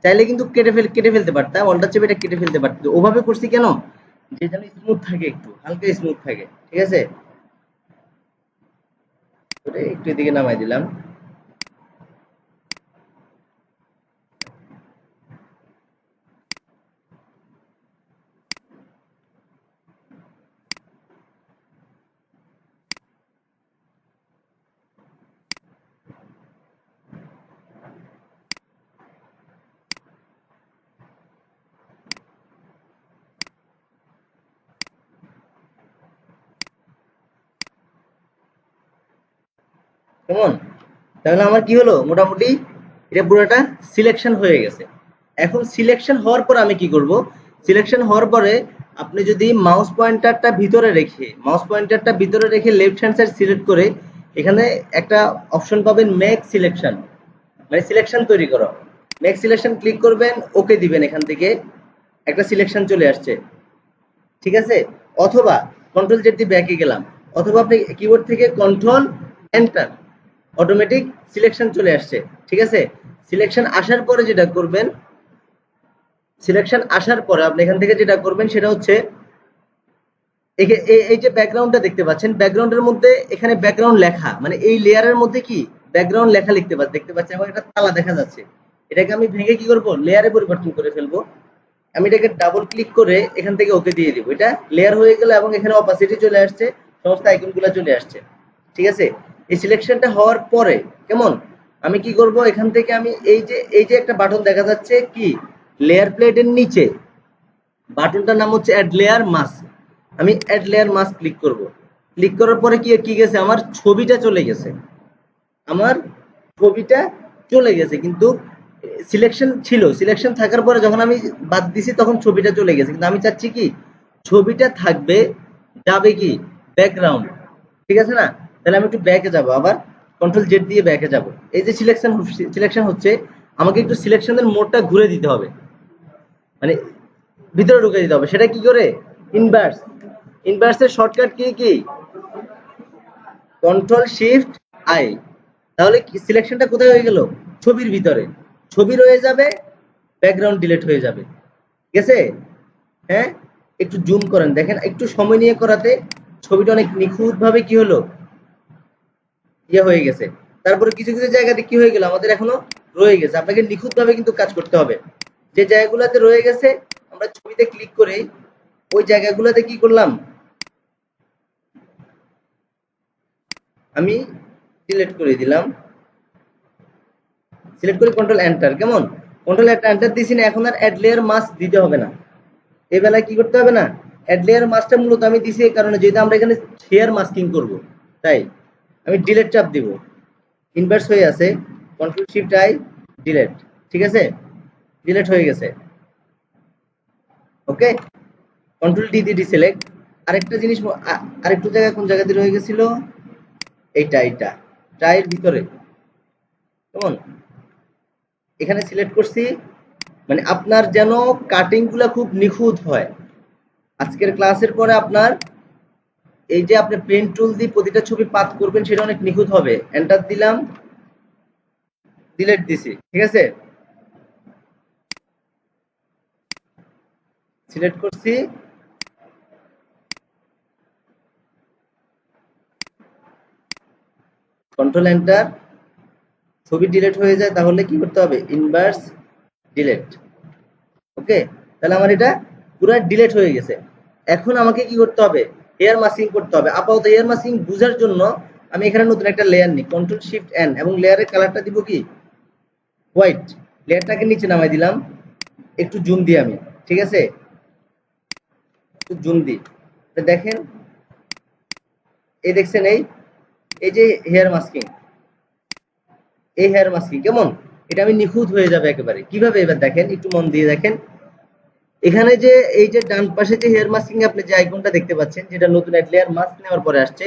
চাইলে কিন্তু কেটে ফেলতে পারতাম, অল্টার চেপে এটা কেটে ফেলতে পারতাম, ওভাবে করছি কেন, যে যেন স্মুথ থাকে, একটু হালকা স্মুথ থাকে, ঠিক আছে? ওটা একটু এদিকে নামাই দিলাম। কেমন? তাহলে আমার কি হলো, মোটামুটি এটা পুরোটা সিলেকশন হয়ে গেছে। এখন সিলেকশন হওয়ার পর আমি কি করব, সিলেকশন হওয়ার পরে আপনি যদি মাউস পয়েন্টারটা ভিতরে রেখে লেফট হ্যান্ড সাইড সিলেক্ট করে এখানে একটা অপশন পাবেন, মেক সিলেকশন, মানে সিলেকশন তৈরি করো। মেক সিলেকশন ক্লিক করবেন, ওকে দিবেন, এখান থেকে একটা সিলেকশন চলে আসছে, ঠিক আছে? অথবা কন্ট্রোল জেড দিয়ে ব্যাকে গেলাম, অথবা আপনি কিবোর্ড থেকে কন্ট্রোল এন্টার, অটোমেটিক সিলেকশন চলে আসছে, ঠিক আছে? সিলেকশন আসার পরে যেটা করবেন, সিলেকশন আসার পরে আপনি এখান থেকে যেটা করবেন সেটা হচ্ছে এই যে ব্যাকগ্রাউন্ডটা দেখতে পাচ্ছেন, ব্যাকগ্রাউন্ডের মধ্যে এখানে ব্যাকগ্রাউন্ড লেখা, মানে এই লেয়ারের মধ্যে কি ব্যাকগ্রাউন্ড লেখা দেখতে পাচ্ছেন, এবং একটা তালা দেখা যাচ্ছে। এটাকে আমি ভেঙে কি করব, লেয়ারে পরিবর্তন করে ফেলবো। আমি এটাকে ডাবল ক্লিক করে এখান থেকে ওকে দিয়ে দিব, এটা লেয়ার হয়ে গেল এবং এখানে অপাসিটি চলে আসছে, সমস্ত আইকনগুলো চলে আসছে, ঠিক আছে? এই সিলেকশনটা হওয়ার পরে কেমন, আমি কি করব, এখান থেকে আমি এই যে একটা বাটন দেখা যাচ্ছে কি লেয়ার প্লেটের নিচে, বাটনটার নাম হচ্ছে অ্যাড লেয়ার মাস্ক। আমি অ্যাড লেয়ার মাস্ক ক্লিক করব। ক্লিক করার পরে কি গেছে, আমার ছবিটা চলে গেছে, আমার ছবিটা চলে গেছে, কিন্তু সিলেকশন ছিল, সিলেকশন থাকার পরে যখন আমি বাদ দিছি তখন ছবিটা চলে গেছে, কিন্তু আমি চাচ্ছি কি ছবিটা থাকবে, যাবে কি ব্যাকগ্রাউন্ড, ঠিক আছে না? তাহলে আমি একটু ব্যাকে যাব, আবার কন্ট্রোল জেড দিয়ে ব্যাকে যাব। এই যে সিলেকশন হচ্ছে, আমাকে একটু সিলেকশনের মোডটা ঘুরে দিতে হবে, মানে ভিতরে ঢুকে দিতে হবে। সেটা কি করে, inverse, ইনভার্সের shortcut key control shift I. তাহলে কি সিলেকশনটা কোথায় হয়ে গেল, ছবির ভিতরে, ছবি রয়ে যাবে, ব্যাকগ্রাউন্ড ডিলিট হয়ে যাবে, ঠিক আছে? হ্যাঁ, একটু জুম করেন, দেখেন একটু সময় নিয়ে করাতে ছবিটা অনেক নিখুঁত ভাবে কি হলো, ইয়ে হয়ে গেছে। তারপরে কিছু কিছু জায়গাতে কি হয়ে গেল, আমাদের এখনো রয়ে গেছে, আপনাকে নিখুঁত ভাবে কিন্তু কাজ করতে হবে। যে জায়গাগুলোতে রয়ে গেছে আমরা ছবিতে ক্লিক করে ওই জায়গাগুলোতে কি করলাম, আমি সিলেক্ট করে দিলাম, সিলেক্ট করে কন্ট্রোল এন্টার, কেমন? কন্ট্রোল এন্টার দিছি না, এখন আর অ্যাড লেয়ার মাস্ক দিতে হবে না, এই বেলায় কি করতে হবে না। অ্যাড লেয়ার মাস্কটা মূলত আমি দিছি এই কারণে, যেহেতু আমরা এখানে শেয়ার মাস্কিং করব, তাই আমি ডিলেট চাপ দিব, ইনভার্স হয়ে আছে, কন্ট্রোল শিফট আই, ডিলেট, ঠিক আছে? ডিলেট হয়ে গেছে, ওকে। কন্ট্রোল ডি দিয়ে ডিসিলেক্ট। আরেকটা জিনিস, আরেকটু জায়গা কোন জায়গা দিয়ে রয়ে গেছিল, এইটা ট্রাইয়ের ভিতরে, কেমন? এখানে সিলেক্ট করছি, মানে আপনার যেন কাটিং গুলা খুব নিখুঁত হয়। আজকের ক্লাসের পরে আপনার এই যে আপনি পেন টুল দিয়ে প্রতিটা ছবি পাত করবেন সেটা অনেক নিখুঁত হবে। এন্টার দিলাম, ডিলেট দিছি, ঠিক আছে? সিলেক্ট করছি, কন্ট্রোল এন্টার, ছবি ডিলেট হয়ে যায়, তাহলে কি করতে হবে, ইনভার্স ডিলেট, ওকে। তাহলে আমার এটা পুরো ডিলেট হয়ে গেছে। এখন আমাকে কি করতে হবে, হেয়ার মাস্কিং করতে হবে। আপাতত হেয়ার মাস্কিং বোঝার জন্য আমি এখানে নতুন একটা লেয়ার নিই, কন্ট্রোল শিফট এন, এবং লেয়ারের কালারটা দিব কি হোয়াইট। লেয়ারটাকে নিচে নামাই দিলাম, একটু জুম দিই আমি, ঠিক আছে? একটু জুম দিই, দেখেন, এই দেখছেন, এই যে হেয়ার মাস্কিং, এই হেয়ার মাস্কিং কেমন, এটা আমি নিখুঁত হয়ে যাবে একেবারে। কিভাবে, এবার দেখেন, একটু মন দিয়ে দেখেন, এখানে যে এই যে ডান পাশে যে হেয়ার মাস্কিং আপনি যে আইকনটা দেখতে পাচ্ছেন, যেটা নতুন অ্যাড লেয়ার মাস্ক নেওয়ার পরে আসছে,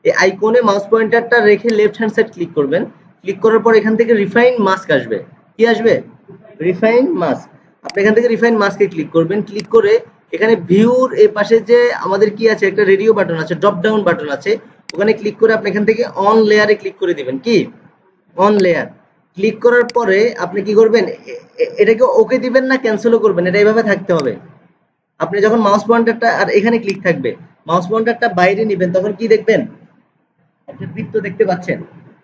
এই আইকনে মাউস পয়েন্টারটা রেখে লেফট হ্যান্ড সাইড ক্লিক করবেন। ক্লিক করার পর এখান থেকে রিফাইন মাস্ক আসবে, কি আসবে, রিফাইন মাস্ক। আপনি এখান থেকে রিফাইন মাস্কে ক্লিক করবেন, ক্লিক করে এখানে ভিউর এই পাশে যে আমাদের কি আছে, একটা রেডিও বাটন আছে, ড্রপ ডাউন বাটন আছে, ওখানে ক্লিক করে আপনি এখান থেকে অন লেয়ারে ক্লিক করে দিবেন, কি অন লেয়ার। ক্লিক করার পরে আপনি কি করবেন, এটাকে ওকে দিবেন না ক্যান্সেলও করবেন, এটা এইভাবে থাকতে হবে, আপনি যখন মাউস পয়েন্টারটা আর এখানে ক্লিক থাকবে, মাউস পয়েন্টারটা বাইরে নিবেন তখন কি দেখবেন? একটা বৃত্ত দেখতে পাচ্ছেন।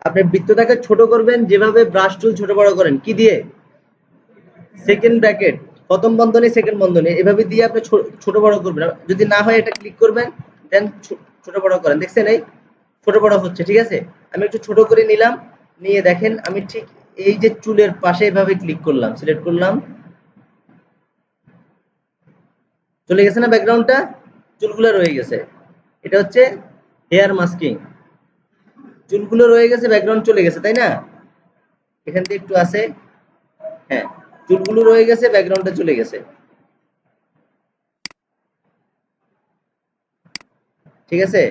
আপনি বৃত্তটাকে ছোট করবেন যেভাবে ব্রাশ টুল ছোট বড় করেন, কি দিয়ে? সেকেন্ড ব্র্যাকেট, প্রথম বন্ধনী সেকেন্ড বন্ধনী এভাবে দিয়ে আপনি ছোট বড় করবেন। যদি না হয় এটা ক্লিক করবেন, দেন ছোট বড় করেন। দেখছেন এই ছোট বড় হচ্ছে, ঠিক আছে? আমি একটু ছোট করে নিলাম, নিয়ে দেখেন আমি ঠিক এই যে চুলের পাশে এভাবে ক্লিক করলাম, সিলেক্ট করলাম, চলে গেছে না ব্যাকগ্রাউন্ডটা? চুলগুলো রয়ে গেছে। এটা হচ্ছে হেয়ার মাস্কিং। চুলগুলো রয়ে গেছে, ব্যাকগ্রাউন্ড চলে গেছে, তাই না? এখান থেকে একটু আছে, হ্যাঁ, চুলগুলো রয়ে গেছে, ব্যাকগ্রাউন্ডটা চলে গেছে, ঠিক আছে?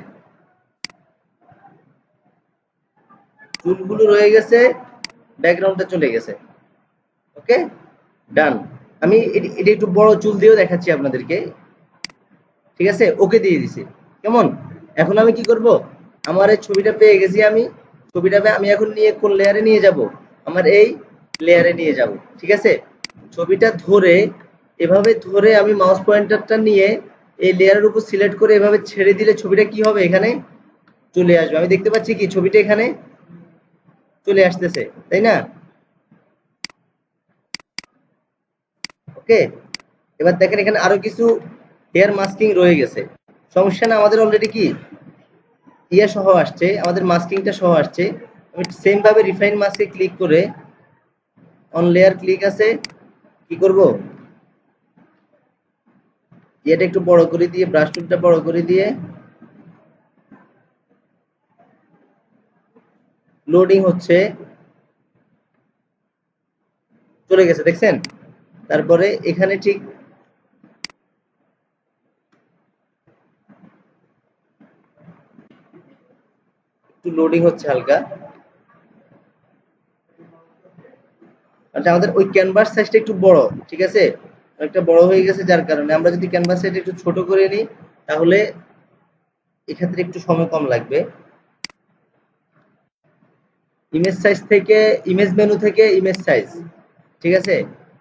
চুলগুলো রয়ে গেছে, ব্যাকগ্রাউন্ডটা চলে গেছে। ওকে, ডান। আমি এটা একটু বড় চুল দিয়েও দেখাচ্ছি আপনাদেরকে, ঠিক আছে? ওকে দিয়ে দিছি। কেমন? এখন আমি কি করব? আমার এই ছবিটা পেয়ে গেছি আমি, ছবিটা আমি এখন নিয়ে কোন লেয়ারে নিয়ে যাব? আমার এই লেয়ারে নিয়ে যাব, ঠিক আছে? ছবিটা ধরে, এভাবে ধরে আমি মাউস পয়েন্টারটা নিয়ে এই লেয়ারের উপর সিলেক্ট করে এভাবে ছেড়ে দিলে ছবিটা কি হবে? এখানে চলে আসবে। আমি দেখতে পাচ্ছি কি ছবিটা এখানে চলে আসতেছে, তাই না? ওকে, এবার দেখেন এখানে আরো কিছু হেয়ার মাস্কিং রয়ে গেছে। সমস্যা না, আমাদের অলরেডি কি ইয়ে সহ আসছে, আমাদের মাস্কিংটা সহ আসছে। আমি সেম ভাবে রিফাইন মাস্কে ক্লিক করে অন লেয়ার ক্লিক আছে, কি করব? এটা একটু বড় করে দিয়ে, ব্রাশ টুলটা বড় করে দিয়ে, লোডিং হচ্ছে, চলে গেছে, দেখছেন? তারপরে এখানে ঠিক একটু লোডিং হচ্ছে হালকা। আচ্ছা, আমাদের ওই ক্যানভাস সাইজটা একটু বড়, ঠিক আছে? অনেকটা বড় হয়ে গেছে, যার কারণে আমরা যদি ক্যানভাস সাইজটা একটু ছোট করে নিই তাহলে এক্ষেত্রে একটু সময় কম লাগবে। ইমেজ সাইজ থেকে, ইমেজ মেনু থেকে ইমেজ সাইজ, ঠিক আছে?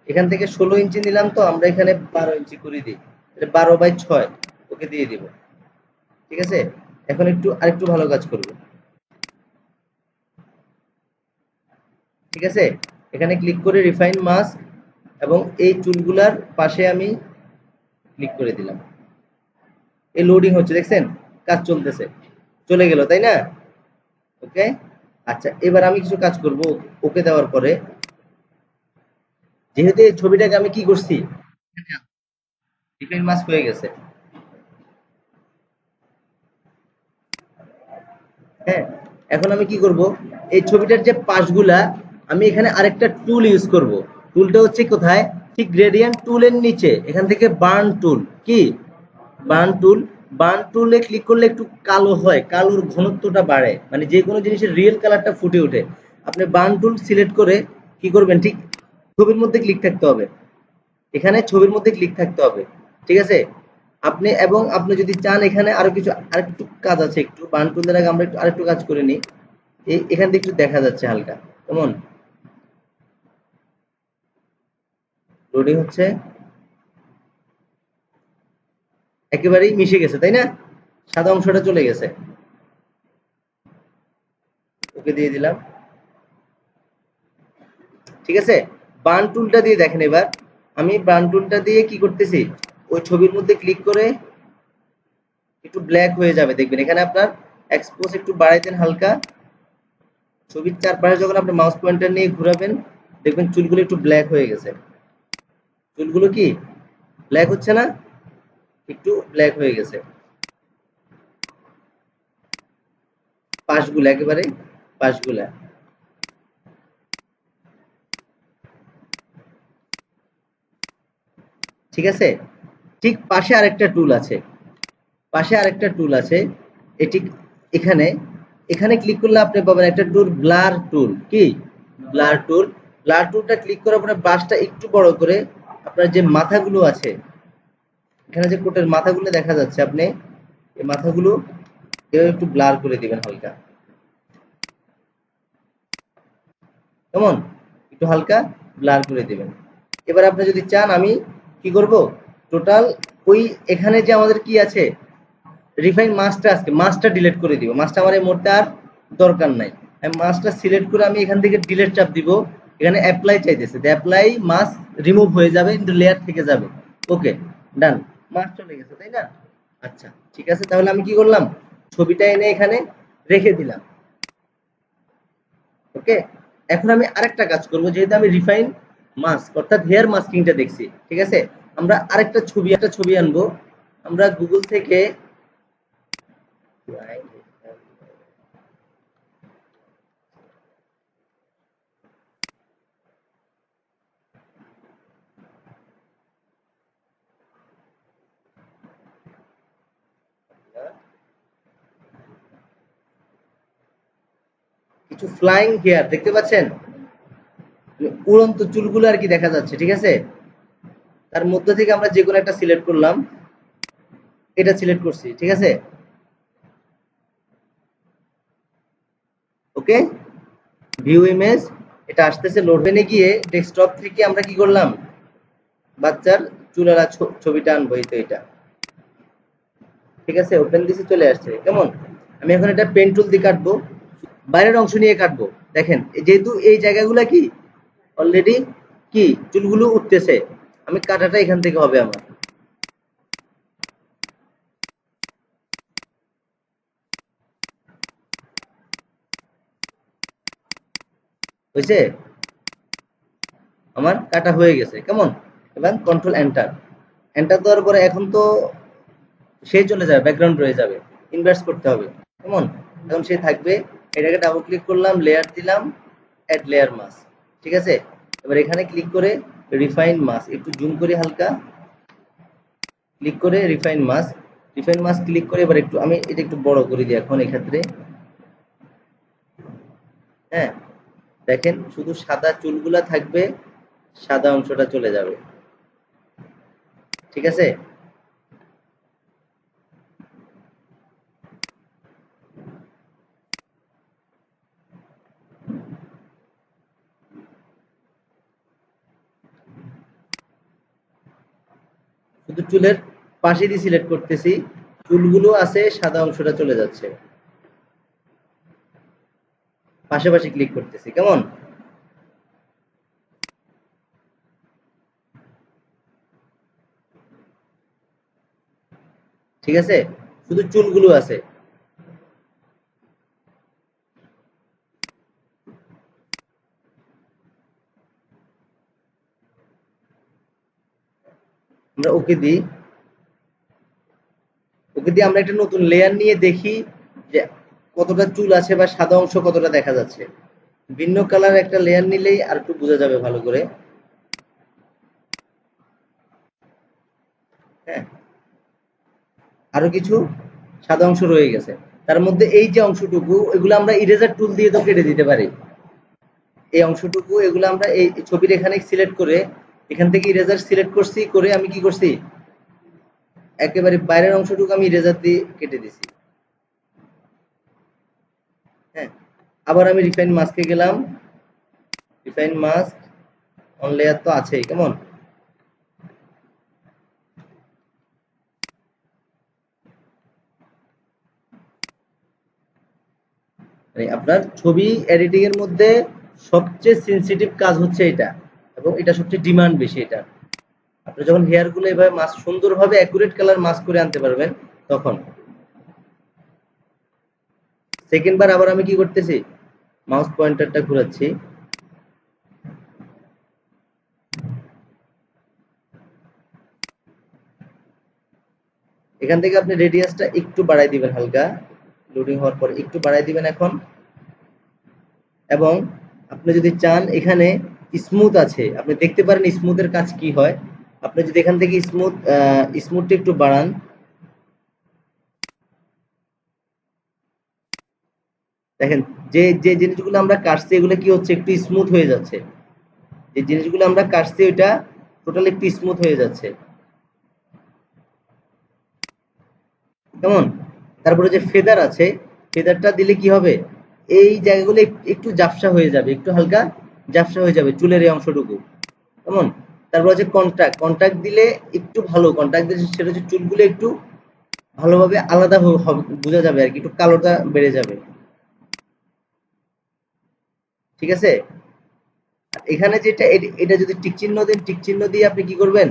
এখান থেকে 16 ইঞ্চি নিলাম, তো আমরা এখানে 12 ইঞ্চি করে দিই, 12/6 ওকে দিয়ে দিব, ঠিক আছে? এখন একটু আরেকটু ভালো কাজ করব, ঠিক আছে? এখানে ক্লিক করে রিফাইন মাস্ক এবং এই চুলগুলার পাশে আমি ক্লিক করে দিলাম। এই লোডিং হচ্ছে, দেখছেন? কাজ চলতেছে, চলে গেল, তাই না? ওকে, আচ্ছা, এবার আমি কিছু কাজ করব। ওকে দেওয়ার পরে যেহেতু এই ছবিটাকে আমি কি করছি, রিফাইন মাস্ক হয়ে গেছে, হ্যাঁ, এখন আমি কি করব? এই ছবিটার যে পাশগুলা, আমি এখানে আরেকটা টুল ইউজ করব। টুলটা হচ্ছে কোথায়? ঠিক গ্রেডিয়েন্ট টুলের নিচে, এখান থেকে বার্ন টুল, কি বার্ন টুল, বার্ন টুলে ক্লিক করলে একটু কালো হয়, কালোর ঘনত্বটা বাড়ে, মানে যে কোনো জিনিসের রিয়েল কালারটা ফুটে ওঠে। আপনি বার্ন টুল সিলেক্ট করে কি করবেন? ঠিক ছবির মধ্যে ক্লিক থাকতে হবে, এখানে ছবির মধ্যে ক্লিক থাকতে হবে, ঠিক আছে? আপনি, এবং আপনি যদি চান এখানে আরো কিছু আরেকটু কাজ আছে, একটু বার্ন টুলের আগে আমরা একটু আরেকটু কাজ করে নিই। এই এখান থেকে একটু দেখা যাচ্ছে হালকা, কেমন? লোডিং হচ্ছে, একেবারেই মিশে গেছে, তাই না? সাদা অংশটা চলে গেছে, ওকে দিয়ে দিলাম, ঠিক আছে? বার্ন টুলটা দিয়ে দেখেন এবার, আমি বার্ন টুলটা দিয়ে কি করতেছি? ওই ছবির মধ্যে ক্লিক করে একটু ব্ল্যাক হয়ে যাবে, দেখবেন এখানে আপনার এক্সপোজ একটু বাড়াই দেন হালকা, ছবির চারপাশে যখন আপনি মাউস পয়েন্টার নিয়ে ঘোরাবেন দেখবেন চুলগুলো একটু ব্ল্যাক হয়ে গেছে। চুলগুলো কি ব্ল্যাক হচ্ছে না? একটু ব্ল্যাক হয়ে গেছে পাশগুলো, একেবারে পাশগুলা, ঠিক আছে? ঠিক পাশে আরেকটা টুল আছে, পাশে আরেকটা টুল আছে, এটি এখানে, এখানে ক্লিক করলে আপনি পাবেন একটা টুল, ব্লার টুল, কি ব্লার টুল। ব্লার টুলটা ক্লিক করার পরে ব্রাশটা একটু বড় করে আপনার যে মাথাগুলো আছে, এখানে যে কোটের মাথাগুলো দেখা যাচ্ছে, আপনি এই মাথাগুলো এভাবে একটু ব্লার করে দিবেন হালকা, কেমন? একটু হালকা ব্লার করে দিবেন। এবার আপনি যদি চান, আমি কি করব? টোটাল ওই এখানে যে আমাদের কি আছে, রিফাইন মাস্কটা, আজকে মাস্কটা ডিলিট করে দিব, মাস্কটা আমার এই মুহূর্তে আর দরকার নাই। আমি মাস্কটা সিলেক্ট করে আমি এখান থেকে ডিলিট চাপ দিব, এখানে অ্যাপ্লাই চাইতেছে, অ্যাপ্লাই মাস্ক রিমুভ হয়ে যাবে কিন্তু লেয়ার থেকে যাবে। ওকে, ডান, মাস্ক চলে গেছে তাই না? আচ্ছা ঠিক আছে, তাহলে আমি কি করলাম, ছবিটা এনে এখানে রেখে দিলাম। ওকে, এখন আমি আরেকটা কাজ করব, যেহেতু আমি রিফাইন মাস্ক অর্থাৎ হেয়ার মাস্কিংটা দেখছি, ঠিক আছে, আমরা আরেকটা ছবি আনবো। আমরা গুগল থেকে কিছু ফ্লাইং হেয়ার দেখতে পাচ্ছেন, উড়ন্ত চুলগুলো আর কি দেখা যাচ্ছে, ঠিক আছে। তার মধ্যে থেকে আমরা যে কোনো একটা সিলেক্ট করলাম, এটা সিলেক্ট করছি, ঠিক আছে। ওকে, ভিউ ইমেজ, এটা আসতেছে, লোড মেনে গিয়ে ডেস্কটপ থেকে আমরা কি করলাম, বাচ্চার চুলারা ছবিটা আনবো, এই তো এটা, ঠিক আছে, ওপেন দিছি, চলে আসছে। কেমন, আমি এখন এটা পেন টুল দিয়ে কাটবো, বাইরের অংশ নিয়ে কাটবো। দেখেন যেহেতু এই জায়গাগুলো কি অলরেডি কি চুলগুলো উঠতেছে, আমি কাটাটা এখান থেকে হবে আমার। হয়েছে, আমার কাটা হয়ে গেছে। কেমন, এবং কন্ট্রোল এন্টার, এন্টার দেওয়ার পরে এখন তো সে চলে যাবে, ব্যাকগ্রাউন্ড রয়ে যাবে, ইনভার্স করতে হবে। কেমন, এখন সে থাকবে, এটাকে ডাবল ক্লিক করলাম, লেয়ার দিলাম, অ্যাড লেয়ার মাস্ক, ঠিক আছে। এবার এখানে ক্লিক করে রিফাইন মাস্ক, একটু জুম করি হালকা, ক্লিক করে রিফাইন মাস্ক ক্লিক করে এবার একটু আমি এটা একটু বড় করে দিই এখন এক্ষেত্রে। হ্যাঁ, দেখেন শুধু সাদা চুলগুলা থাকবে, সাদা অংশটা চলে যাবে, ঠিক আছে। শুধু চুলের পাশে দিয়ে সিলেক্ট করতেছি, চুলগুলো আছে, সাদা অংশটা চলে যাচ্ছে, পাশাপাশি ক্লিক করতেছি। কেমন, ঠিক আছে, শুধু চুলগুলো আছে। আমরা ওকে দিই, ওকে দিয়ে আমরা একটা নতুন লেয়ার নিয়ে দেখি যে কতটা চুল আছে বা সাদা অংশ কতটা দেখা যাচ্ছে। ভিন্ন কালার একটা লেয়ার নিলেই আর একটু বোঝা যাবে ভালো করে। হ্যাঁ, আরো কিছু সাদা অংশ রয়ে গেছে, তার মধ্যে এই যে অংশটুকু, এগুলো আমরা ইরেজার টুল দিয়ে তো কেটে দিতে পারি। এই অংশটুকু এগুলো আমরা এই ছবির এখানে সিলেক্ট করে, এখান থেকে ইরেজার সিলেক্ট করছি, করে আমি কি করছি, একেবারে বাইরের অংশটুকু আমি ইরেজার দিয়ে কেটে দিছি। হ্যাঁ, আবার আমি রিফাইন মাস্কে গেলাম, রিফাইন মাস্ক অন লেয়ার তো আছেই। কেমন, মানে আপনার ছবি এডিটিং এর মধ্যে সবচেয়ে সেনসিটিভ কাজ হচ্ছে এটা, এবং এটা সবচেয়ে ডিমান্ড বেশি এটা। আপনি যখন হেয়ার গুলো এভাবে মাস্ক সুন্দরভাবে অ্যাকুরেট কালার মাস্ক করে আনতে পারবেন, তখন সেকেন্ড বার আবার আমি কি করতেছি, মাউস পয়েন্টারটা ঘোরাচ্ছি, এখান থেকে আপনি রেডিয়াসটা একটু বাড়াই দিবেন, হালকা লোডিং হওয়ার পর একটু বাড়াই দিবেন এখন। এবং আপনি যদি চান এখানে স্মুথ আছে, আপনি দেখতে পারেন স্মুথের কাজ কি হয়। আপনি যদি এখান থেকে স্মুথটা একটু বাড়ান, দেখেন যে যে জিনিসগুলো আমরা কাটছি এগুলো কি হচ্ছে, একটু স্মুথ হয়ে যাচ্ছে। যে জিনিসগুলো আমরা কাটছি ওইটা টোটাল একটু স্মুথ হয়ে যাচ্ছে। কেমন, তারপরে যে ফেদার আছে, ফেদারটা দিলে কি হবে, এই জায়গাগুলো একটু জাফসা হয়ে যাবে, একটু হালকা জাফসা হয়ে যাবে চুলের এই অংশটুকু। কেমন, তারপর হচ্ছে কন্ট্রাক্ট দিলে একটু ভালো কন্ট্রাক্ট দিলে সেটা হচ্ছে চুলগুলো একটু ভালোভাবে আলাদা হবে, বোঝা যাবে আর কি, একটু কালোটা বেড়ে যাবে। ঠিক আছে, এখানে যেটা এটা যদি টিক চিহ্ন দেন, টিক চিহ্ন দিয়ে আপনি কি করবেন,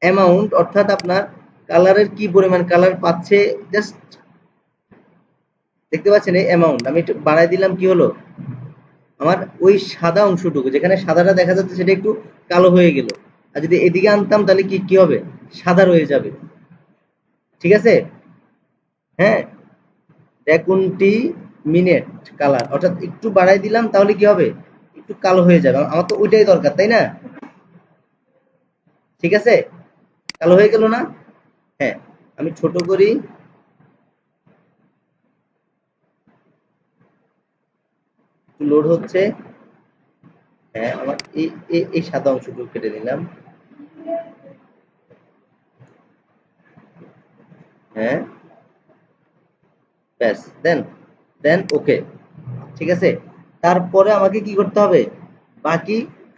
অ্যামাউন্ট অর্থাৎ আপনার কালারের কি পরিমাণ কালার পাচ্ছে, জাস্ট দেখতে পাচ্ছেন এই অ্যামাউন্ট আমি একটু বাড়াই দিলাম, কি হলো আমার ওই সাদা অংশটুকু যেখানে সাদাটা দেখা যাচ্ছে সেটা একটু কালো হয়ে গেল, আর যদি এদিকে আনতাম তাহলে কি কি হবে, সাদা রয়ে যাবে। ঠিক আছে, হ্যাঁ, ডেকুনটি মিনেট কালার অর্থাৎ একটু বাড়াই দিলাম তাহলে কি হবে, একটু কালো হয়ে যাবে, আমার তো ওইটাই দরকার তাই না। ঠিক আছে, কালো হয়ে গেল না। হ্যাঁ, আমি ছোট করি, লোড হচ্ছে। হ্যাঁ, আমার এই সাদা অংশটুকু কেটে নিলাম। হ্যাঁ, ব্যাস, দেন দেন ওকে। ঠিক আছে, তারপরে আমাকে কি করতে হবে, বাকি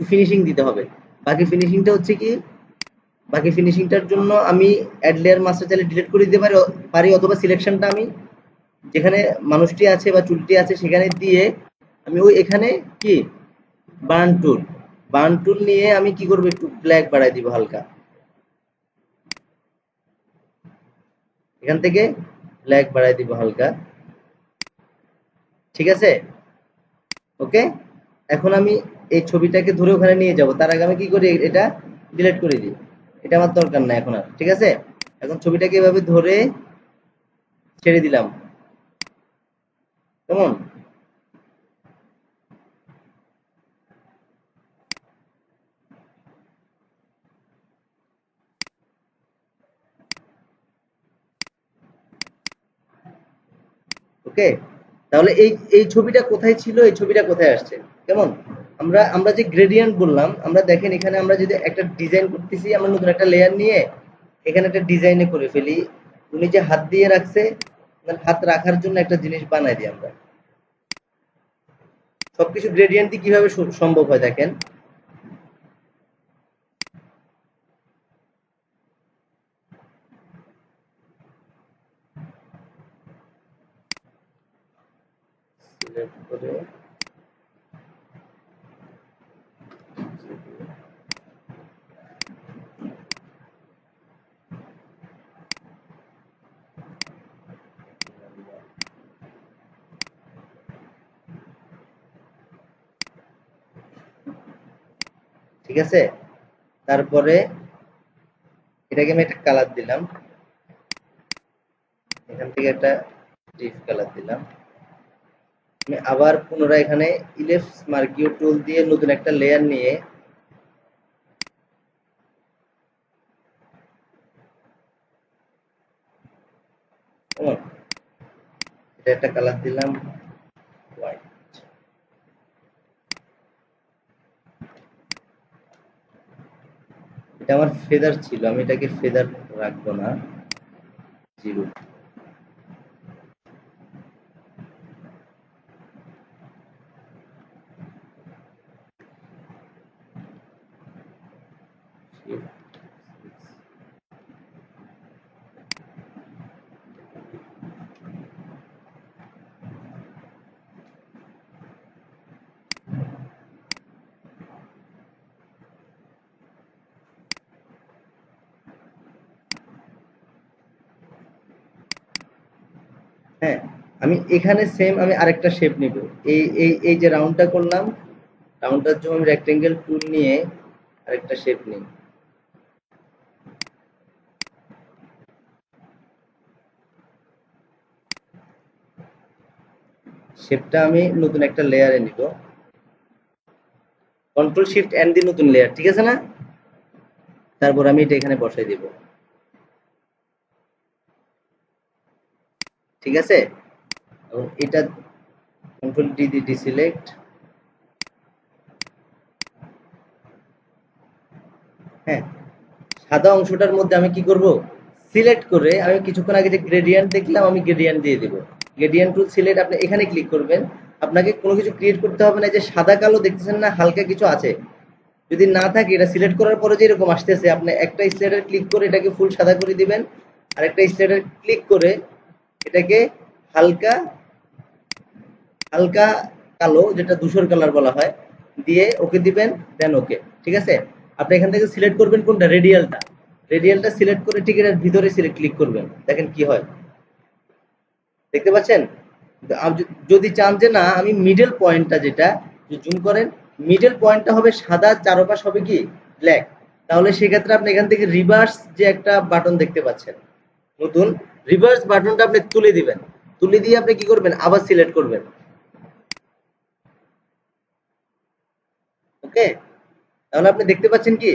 ফিনিশিং দিতে হবে। বাকি ফিনিশিংটা হচ্ছে কি, বাকি ফিনিশিংটার জন্য আমি অ্যাড লেয়ার মাস্টার চাইলে ডিলিট করে দিতে পারি অথবা সিলেকশনটা আমি যেখানে মানুষটি আছে বা চুলটি আছে সেখানে দিয়ে আমি ওই এখানে কি বার্ন টুল নিয়ে আমি কি করব, একটু ব্ল্যাক বাড়াই দিব হালকা, এখান থেকে ব্ল্যাক বাড়াই দিব হালকা। ঠিক আছে, ওকে। এখন আমি এই ছবিটাকে ধরে ওখানে নিয়ে যাব, তার আগে আমি কি করি, এটা ডিলিট করে দিই, এটা আমার দরকার নাই এখন আর। ঠিক আছে, এখন ছবিটাকে এভাবে ধরে ছেড়ে দিলাম, কেমন, ওকে। তাহলে এই এই ছবিটা কোথায় ছিল, এই ছবিটা কোথায় আসছে, কেমন। আমরা আমরা যে গ্রেডিয়েন্ট বললাম, আমরা দেখেন এখানে আমরা যদি একটা ডিজাইন করতেছি, আমরা নতুন একটা লেয়ার নিয়ে এখানে একটা ডিজাইনে করে ফেলি, উনি যে হাত দিয়ে রাখছে, মানে হাত রাখার জন্য একটা জিনিস বানাই দিই আমরা। সবকিছু গ্রেডিয়েন্ট দিয়ে কিভাবে সম্ভব হয় দেখেন, সিলেক্ট করে ঠিক আছে, তারপরে এটাকে আমি একটা কালার দিলাম, এখান থেকে একটা ডিপ কালার দিলাম। আমি আবার পুনরায় এখানে ইলিপস মার্কিও টুল দিয়ে নতুন একটা লেয়ার নিয়ে এটা একটা কালার দিলাম হোয়াইট। এটা আমার ফেদার ছিল, আমি এটাকে ফেদার রাখবো না, জিরো। হ্যাঁ, আমি এখানে সেম আমি আরেকটা শেপ নিব, এই যে রাউন্ডটা করলাম, রাউন্ডটার জন্য আমি রেক্টেঙ্গেল টুল নিয়ে আরেকটা শেপ নিই। শেপটা আমি নতুন একটা লেয়ারে নিব, কন্ট্রোল শিফট এন দিয়ে নতুন লেয়ার, ঠিক আছে না। তারপর আমি এটা এখানে বসাই দিব, ঠিক আছে। এবং এটা কন্ট্রোল ডি দিয়ে ডিসিলেক্ট। হ্যাঁ, সাদা অংশটার মধ্যে আমি কি করব, সিলেক্ট করে আমি কিছুক্ষণ আগে যে গ্রেডিয়েন্ট দেখলাম আমি গ্রেডিয়েন্ট দিয়ে দিব। গ্রেডিয়েন্ট টুল সিলেক্ট, আপনি এখানে ক্লিক করবেন, আপনাকে কোনো কিছু ক্রিয়েট করতে হবে না, যে সাদা কালো দেখতেছেন না হালকা কিছু আছে, যদি না থাকে এটা সিলেক্ট করার পরে যে এরকম আসতেছে, আপনি একটা স্লাইডার ক্লিক করে এটাকে ফুল সাদা করে দিবেন, আর একটা স্লাইডার ক্লিক করে এটাকে হালকা হালকা কালো, যেটা ধূসর কালার বলা হয়, দিয়ে ওকে দিবেন, দেন ওকে। ঠিক আছে, আপনি এখান থেকে সিলেক্ট করবেন কোনটা, রেডিয়ালটা। রেডিয়ালটা সিলেক্ট করে ঠিক এটার ভিতরে সিলেক্ট ক্লিক করবেন, দেখেন কি হয়, দেখতে পাচ্ছেন। যদি চান যে না আমি মিডল পয়েন্টটা, যেটা জুম করেন, মিডল পয়েন্টটা হবে সাদা, চারপাশ হবে কি ব্ল্যাক, তাহলে সেক্ষেত্রে আপনি এখান থেকে রিভার্স যে একটা বাটন দেখতে পাচ্ছেন নতুন, রিভার্স বাটনটা আপনি তুলে দিবেন, তুলে দিয়ে আপনি কি করবেন, আবার সিলেক্ট করবেন। ওকে, তাহলে আপনি দেখতে পাচ্ছেন কি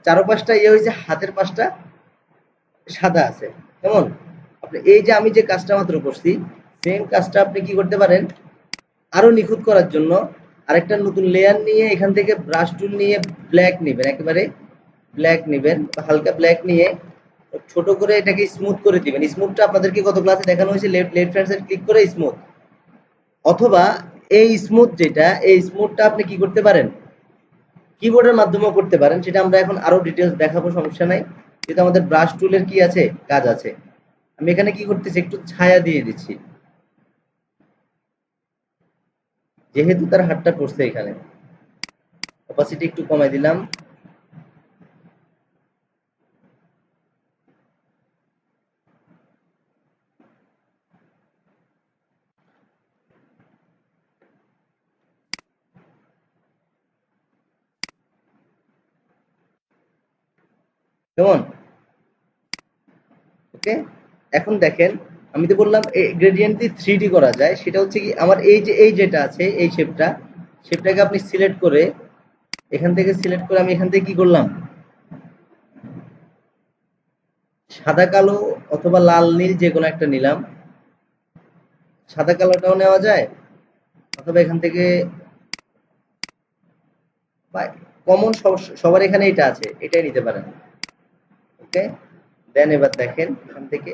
চারপাশটা ইয়ে হয়েছে, হাতের পাশটা সাদা আছে। কেমন, আপনি এই যে আমি যে কাজটা মাত্র করছি, সেম কাজটা আপনি কি করতে পারেন, আরো নিখুঁত করার জন্য আরেকটা নতুন লেয়ার নিয়ে এখান থেকে ব্রাশ টুল নিয়ে ব্ল্যাক নেবেন, একেবারে ব্ল্যাক নেবেন, হালকা ব্ল্যাক নিয়ে ছোট করে এটাকে স্মুথ করে দিবেন। স্মুথটা আপনাদেরকে গত ক্লাসে দেখানো হয়েছে, left left hand side click করে স্মুথ। অথবা এই স্মুথ যেটা, এই স্মুথটা আপনি কি করতে পারেন, কিবোর্ডের মাধ্যমেও করতে পারেন, সেটা আমরা এখন আরো ডিটেলস দেখাবো, সমস্যা নাই। যেটা আমাদের ব্রাশ টুলের কি আছে, কাজ আছে। আমি এখানে কি করতেছি, একটু ছায়া দিয়ে দিচ্ছি, যেহেতু তার হাতটা পড়ছে এখানে, অপাসিটি একটু কমাই দিলাম। কেমন, ওকে। এখন দেখেন, আমি তো বললাম গ্রেডিয়েন্ট দিয়ে 3D করা যায়, সেটা হচ্ছে কি আমার এই যে এই যেটা আছে এই শেপটা, শেপটাকে আপনি সিলেক্ট করে এখান থেকে সিলেক্ট করে আমি এখান থেকে কি করলাম, সাদা কালো অথবা লাল নীল যে কোনো একটা নিলাম, সাদা কালোটাও নেওয়া যায়, অথবা এখান থেকে কমন সবার এখানে এটা আছে, এটাই নিতে পারেন। ওকে, দেন এবার দেখেন এখান থেকে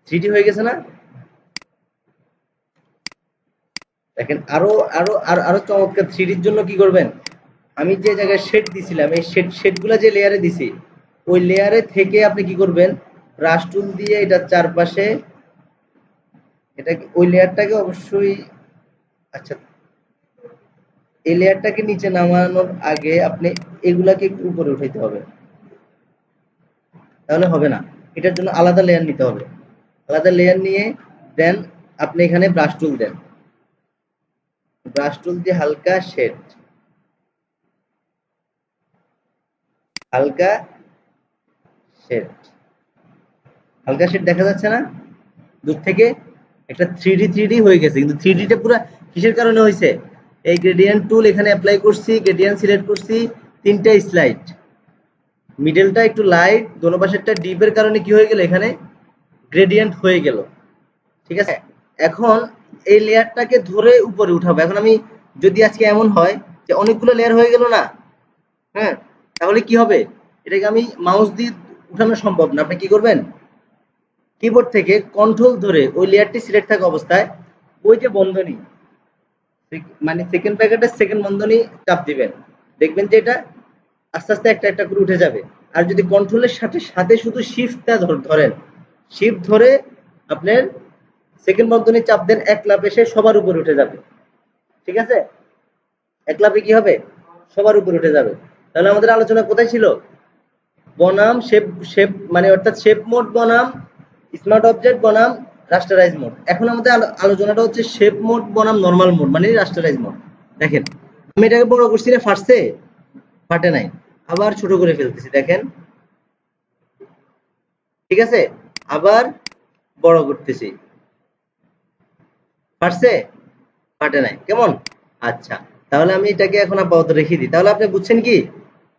3D হয়ে গেছে না, দেখেন। আরো আরো আরো আরো চমৎকার 3Dর জন্য কি করবেন, আমি যে জায়গায় শেড দিছিলাম, এই শেডগুলো যে লেয়ারে দিছি, ওই লেয়ারে থেকে আপনি কি করবেন, ব্রাশ টুল দিয়ে এটার চারপাশে এটা ওই লেয়ারটাকে অবশ্যই, আচ্ছা, এই লেয়ারটাকে নিচে নামানোর আগে আপনি এগুলাকে একটু উপরে উঠাইতে হবে, তাহলে হবে না। এটার জন্য আলাদা লেয়ার নিতে হবে, আলাদা লেয়ার নিয়ে দেন আপনি এখানে ব্রাশ টুল দেন, ব্রাশ টুল দিয়ে হালকা শেড, হালকা শেড, হালকা শেড দেখা যাচ্ছে না দূর থেকে, একটা 3D হয়ে গেছে, কিন্তু 3Dটা পুরো কিসের কারণে হয়েছে, এই গ্রেডিয়েন্ট টুল এখানে অ্যাপ্লাই করছি, গ্রেডিয়েন্ট সিলেক্ট করছি, তিনটা স্লাইড, মিডলটা একটু লাইট, দোনো পাশেরটা ডিপের কারণে কি হয়ে গেল, এখানে গ্রেডিয়েন্ট হয়ে গেল। ঠিক আছে, এখন এই লেয়ারটাকে ধরে উপরে উঠাবো। এখন আমি যদি আজকে এমন হয় যে অনেকগুলো লেয়ার হয়ে গেল না, হ্যাঁ, তাহলে কি হবে, এটাকে আমি মাউস দিয়ে উঠানো সম্ভব না। আপনি কি করবেন, কিবোর্ড থেকে কন্ট্রোল ধরে ওই লেয়ারটি সিলেক্ট থাকা অবস্থায় ওই যে বন্ধনী, মানে সেকেন্ড প্যাকেটের সেকেন্ড বন্ধনী চাপ দিবেন, দেখবেন যে এটা আস্তে আস্তে একটা একটা করে উঠে যাবে। আর যদি কন্ট্রোলের সাথে সাথে শুধু শিফটটা ধরেন, শিফট ধরে আপনার সেকেন্ড বন্ধনী চাপ দেন, এক লাফে সে সবার উপরে উঠে যাবে। ঠিক আছে, এক লাফে কি হবে, সবার উপরে উঠে যাবে। তাহলে আমাদের আলোচনা কোথায় ছিল, বনাম শেপ, শেপ মানে অর্থাৎ শেপ মোড বনাম স্মার্ট অবজেক্ট বনাম রাস্টারাইজ মোড। এখন আমাদের আলোচনাটা হচ্ছে শেপ মোড বনাম নরমাল মোড মানে রাস্টারাইজ মোড। দেখেন আমি এটাকে বড় করছি না, ফাটছে, ফাটে নাই, আবার ছোট করে ফেলতেছি, দেখেন, ঠিক আছে, আবার বড় করতেছি, ফাটছে, ফাটে নাই, কেমন। আচ্ছা, তাহলে আমি এটাকে এখন আপাতত রেখে দিই। তাহলে আপনি বুঝছেন কি,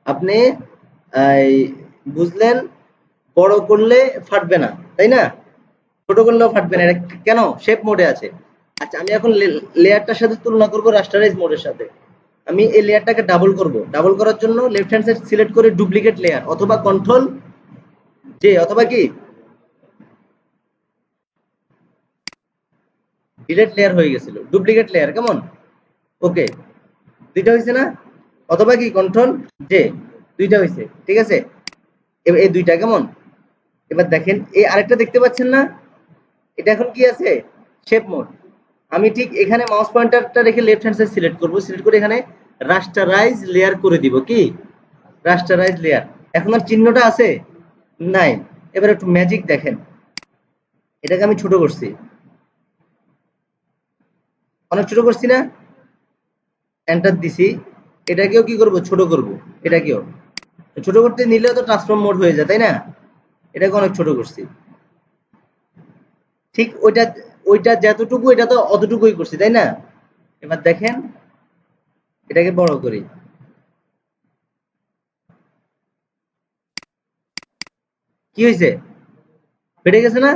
আপনি এই বুঝলেন, বড় করলে ফাটবে না, তাই না, ছোট করলেও ফাটবে না, এটা কেন, শেপ মোডে আছে। আচ্ছা, আমি এখন লেয়ারটার সাথে তুলনা করব রাস্টারাইজ মোডের সাথে। আমি এই লেয়ারটাকে ডাবল করব, ডাবল করার জন্য লেফট হ্যান্ড সাইড সিলেক্ট করে ডুপ্লিকেট লেয়ার অথবা কন্ট্রোল জে, অথবা কি ডিলেট লেয়ার হয়ে গেছিল, ডুপ্লিকেট লেয়ার, কেমন। ওকে, দুইটা হয়েছে না, অথবা কি কন্ট্রোল জে, দুইটা হয়েছে, ঠিক আছে। এবার এই দুইটা কেমন, এবার দেখেন এই আরেকটা দেখতে পাচ্ছেন না, এটা এখন কি আছে, শেপ মোড। আমি ঠিক এখানে মাউস পয়েন্টারটা রেখে লেফট হ্যান্ড সাইড সিলেক্ট করব, সিলেক্ট করে এখানে রাস্টারাইজ লেয়ার করে দিব, কি রাস্টারাইজ লেয়ার। এখন আর চিহ্নটা আছে নাই। এবার একটু ম্যাজিক দেখেন, এটাকে আমি ছোট করছি, অনেক ছোট করছি না, এন্টার দিছি, এটাকেও কি করব, ছোট করব, এটাকেও ছোট করতে নিলেও তো ট্রান্সফর্ম মোড হয়ে যায়, তাই না, এটাকে অনেক ছোট করছি, ঠিক ওইটা ওইটা যতটুকু এটা তো অতটুকুই করছি, তাই না। এবার দেখেন এটাকে বড় করি, কি হয়েছে, ফেটে গেছে না,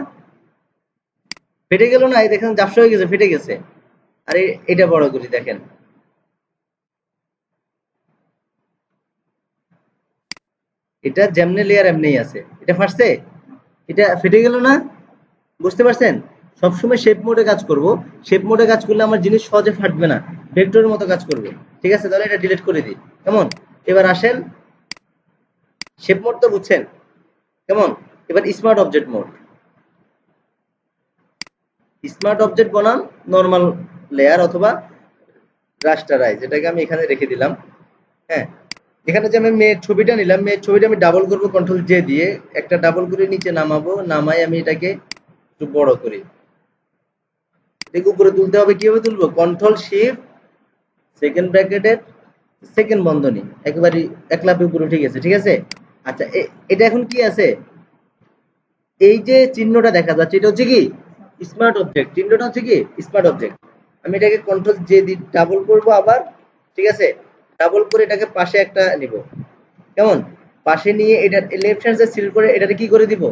ফেটে গেল না, এই দেখেন ঝাপসা হয়ে গেছে, ফেটে গেছে। আর এটা বড় করি, দেখেন এটা যেমনে লেয়ার এমনিই আছে, এটা ফাটছে, এটা ফেটে গেল না, বুঝতে পারছেন। সবসময় শেপ মোডে কাজ করব, শেপ মোডে কাজ করলে আমার জিনিস সহজে ফাটবে না, ভেক্টরের মতো কাজ করবে, ঠিক আছে। তাহলে এটা ডিলিট করে দিই, কেমন। এবার আসেন, শেপ মোড তো বুঝছেন কেমন। এবার smart object mode, smart object বনাম নরমাল লেয়ার অথবা রাস্টারাইজ, এটাকে আমি এখানে রেখে দিলাম। হ্যাঁ, এখানে যে আমি মেয়ের ছবিটা নিলাম, মেয়ের ছবিটা আমি ডাবল করব কন্ট্রোল জে দিয়ে, একটা ডাবল করে নিচে নামাবো, নামাই আমি এটাকে একটু বড় করি, এটাকে উপরে তুলতে হবে, কিভাবে তুলবো, কন্ট্রোল শিফট সেকেন্ড ব্র্যাকেটের সেকেন্ড বন্ধনী, একেবারে এক লাফে উপরে উঠে গেছে, ঠিক আছে। আচ্ছা, এটা এখন কি আছে, এই যে চিহ্নটা দেখা যাচ্ছে এটা হচ্ছে কি স্মার্ট অবজেক্ট, চিহ্নটা হচ্ছে কি স্মার্ট অবজেক্ট। আমি এটাকে কন্ট্রোল জে দিয়ে ডাবল করব আবার, ঠিক আছে, ডাবল করে এটাকে পাশে একটা নিব, কেমন, পাশে নিয়ে এটা লেফট হ্যান্ড সাইড সিলেক্ট করে এটাকে কি করে দিব,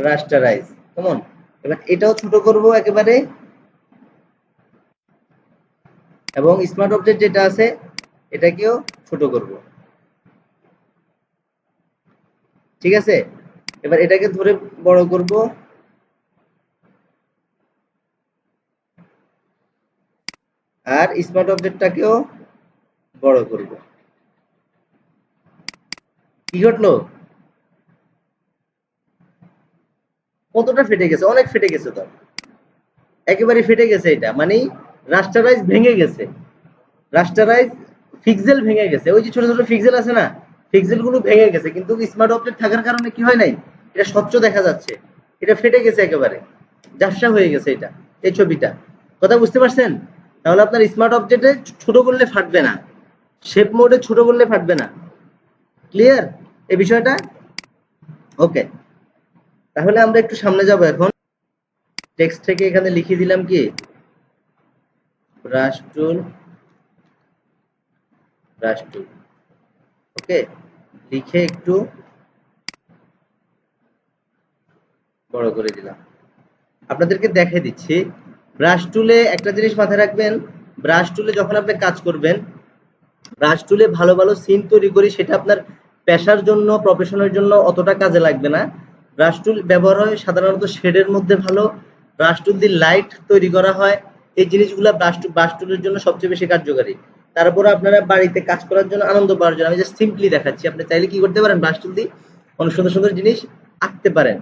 রাস্টারাইজ, কেমন। এবার এটাও ছোট করব একেবারে, এবং স্মার্ট অবজেক্ট যেটা আছে এটাকেও ছোট করব, ঠিক আছে। এবার এটাকে ধরে বড় করব, আর স্মার্ট অবজেক্টটাকেও বড় করব। কি ঘটলো, কতটা ফেটে গেছে, অনেক ফেটে গেছে তো, একেবারে ফেটে গেছে, এটা মানে রাস্টারাইজ ভেঙে গেছে, রাস্টারাইজ পিক্সেল ভেঙে গেছে, ওই যে ছোট ছোট পিক্সেল আছে না, পিক্সেল গুলো ভেঙে গেছে, কিন্তু স্মার্ট অবজেক্ট থাকার কারণে কি হয় নাই, এটা স্বচ্ছ দেখা যাচ্ছে, এটা ফেটে গেছে একেবারে, ঝাপসা হয়ে গেছে এটা, এই ছবিটা, কথা বুঝতে পারছেন। তাহলে আপনার স্মার্ট অবজেক্টে ছোট করলে ফাটবে না, শেপ মোডে ছোট করলে ফাটবে না, ক্লিয়ার এই বিষয়টা, ওকে। তাহলে আমরা একটু সামনে যাব এখন, টেক্সট থেকে এখানে লিখে দিলাম কি ব্রাশ টুল, ব্রাশ টুল, ওকে, লিখে একটু বড় করে দিলাম। আপনাদেরকে দেখে দিচ্ছি, ব্রাশ টুলে একটা জিনিস মাথায় রাখবেন, ব্রাশ টুলে যখন আপনি কাজ করবেন, ব্রাশ টুলে ভালো ভালো সিন তৈরি করি, সেটা আপনার পেশার জন্য প্রফেশনের জন্য অতটা কাজে লাগবে না। ব্রাশ টুল ব্যবহার হয় সাধারণত শেডের মধ্যে ভালো, ব্রাশ টুল দিয়ে লাইট তৈরি করা হয়, এই জিনিসগুলো ব্রাশ টুলের জন্য সবচেয়ে বেশি কার্যকারী। তারপরে আপনারা বাড়িতে কাজ করার জন্য, আনন্দ পাওয়ার জন্য, আমি জাস্ট সিম্পলি দেখাচ্ছি, আপনি চাইলে কি করতে পারেন, ব্রাশ টুল দিয়ে অনেক সুন্দর সুন্দর জিনিস আঁকতে পারেন,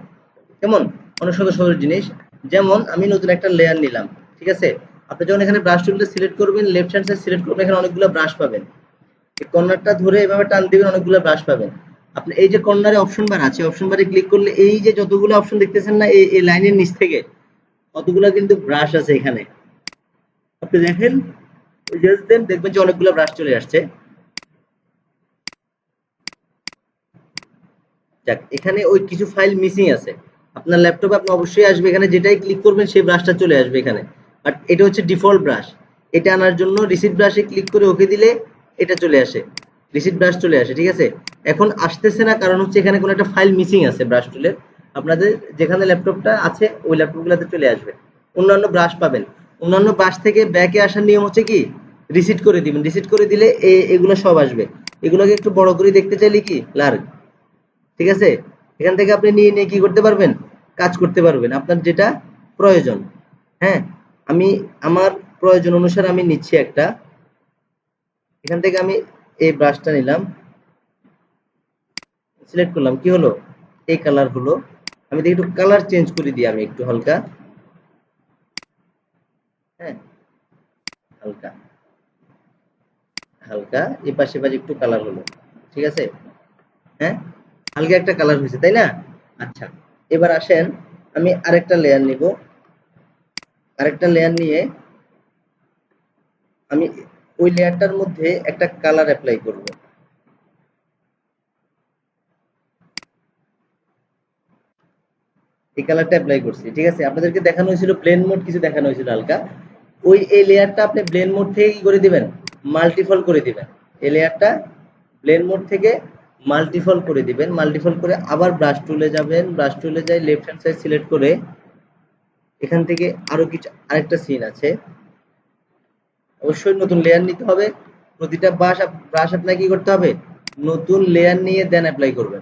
কেমন, অনেক সুন্দর সুন্দর জিনিস। যেমন আমি নতুন একটা লেয়ার নিলাম, ঠিক আছে। আপনি যখন এখানে ব্রাশ টুলটা সিলেক্ট করবেন, লেফট হ্যান্ড সাইড সিলেক্ট করবেন, এখানে অনেকগুলো ব্রাশ পাবেন, এই কর্নারটা ধরে এভাবে টান দিবেন, অনেকগুলো ব্রাশ পাবেন। আপনি এই যে কর্নারে অপশন বার আছে, অপশন বারে ক্লিক করলে এই যে যতগুলো অপশন দেখতেছেন না, এই লাইনের নিচ থেকে কতগুলো কিন্তু ব্রাশ আছে এখানে, আপনি দেখেন, জাস্ট দেন, দেখবেন যে অনেকগুলো ব্রাশ চলে আসছে। যাক, এখানে ওই কিছু ফাইল মিসিং আছে, আপনার ল্যাপটপে আপনি অবশ্যই আসবে, এখানে যেটাই ক্লিক করবেন সেই ব্রাশটা চলে আসবে এখানে, বাট এটা হচ্ছে ডিফল্ট ব্রাশ। এটা আনার জন্য রিসিট ব্রাশে ক্লিক করে ওকে দিলে এটা চলে আসে, রিসিট ব্রাশ চলে আসে, ঠিক আছে। এখন আসতেছে না, কারণ হচ্ছে এখানে কোনো একটা ফাইল মিসিং আছে ব্রাশ টুলের, আপনাদের যেখানে ল্যাপটপটা আছে ওই ল্যাপটপগুলোতে চলে আসবে, অন্যান্য ব্রাশ পাবেন। অন্যান্য ব্রাশ থেকে ব্যাকে আসার নিয়ম হচ্ছে কি, রিসিট করে দিবেন, রিসিট করে দিলে এগুলো সব আসবে। এগুলোকে একটু বড় করে দেখতে চাইলে কি লার্জ, ঠিক আছে, এখান থেকে আপনি নিয়ে নিয়ে কি করতে পারবেন, কাজ করতে পারবেন আপনার যেটা প্রয়োজন। হ্যাঁ, আমি আমার প্রয়োজন অনুসারে আমি নিচ্ছি একটা, এখান থেকে আমি এই ব্রাশটা নিলাম, সিলেক্ট করলাম, কি হলো, এই কালার হলো। আমি দেখি একটু কালার চেঞ্জ করে দিই, আমি একটু হালকা, হ্যাঁ, হালকা হালকা এপাশে পাশে একটু কালার হলো, ঠিক আছে, হ্যাঁ, হালকা একটা কালার হয়েছে, তাই না? আচ্ছা, এবার আসেন, আমি আরেকটা লেয়ার নিব, আরেকটা লেয়ার নিয়ে আমি ওই লেয়ারটার মধ্যে একটা কালার অ্যাপ্লাই করব। এই কালারটা অ্যাপ্লাই করছি, ঠিক আছে। আপনাদেরকে দেখানো হয়েছিল ব্লেন্ড মোড, কিছু দেখানো হয়েছিল হালকা। ওই এই লেয়ারটা আপনি ব্লেন্ড মোড থেকে কি করে দিবেন, মাল্টিফল করে দিবেন। এই লেয়ারটা ব্লেন্ড মোড থেকে মাল্টিফল করে দিবেন। মাল্টিফল করে আবার ব্রাশ টুলে যাবেন, ব্রাশ টুলে যাই লেফট হ্যান্ড সাইড সিলেক্ট করে এখান থেকে আরো কিছু আরেকটা সিন আছে, অবশ্যই নতুন লেয়ার নিতে হবে। প্রতিটা ব্রাশ আপনাকে কি করতে হবে, নতুন লেয়ার নিয়ে দেন অ্যাপ্লাই করবেন।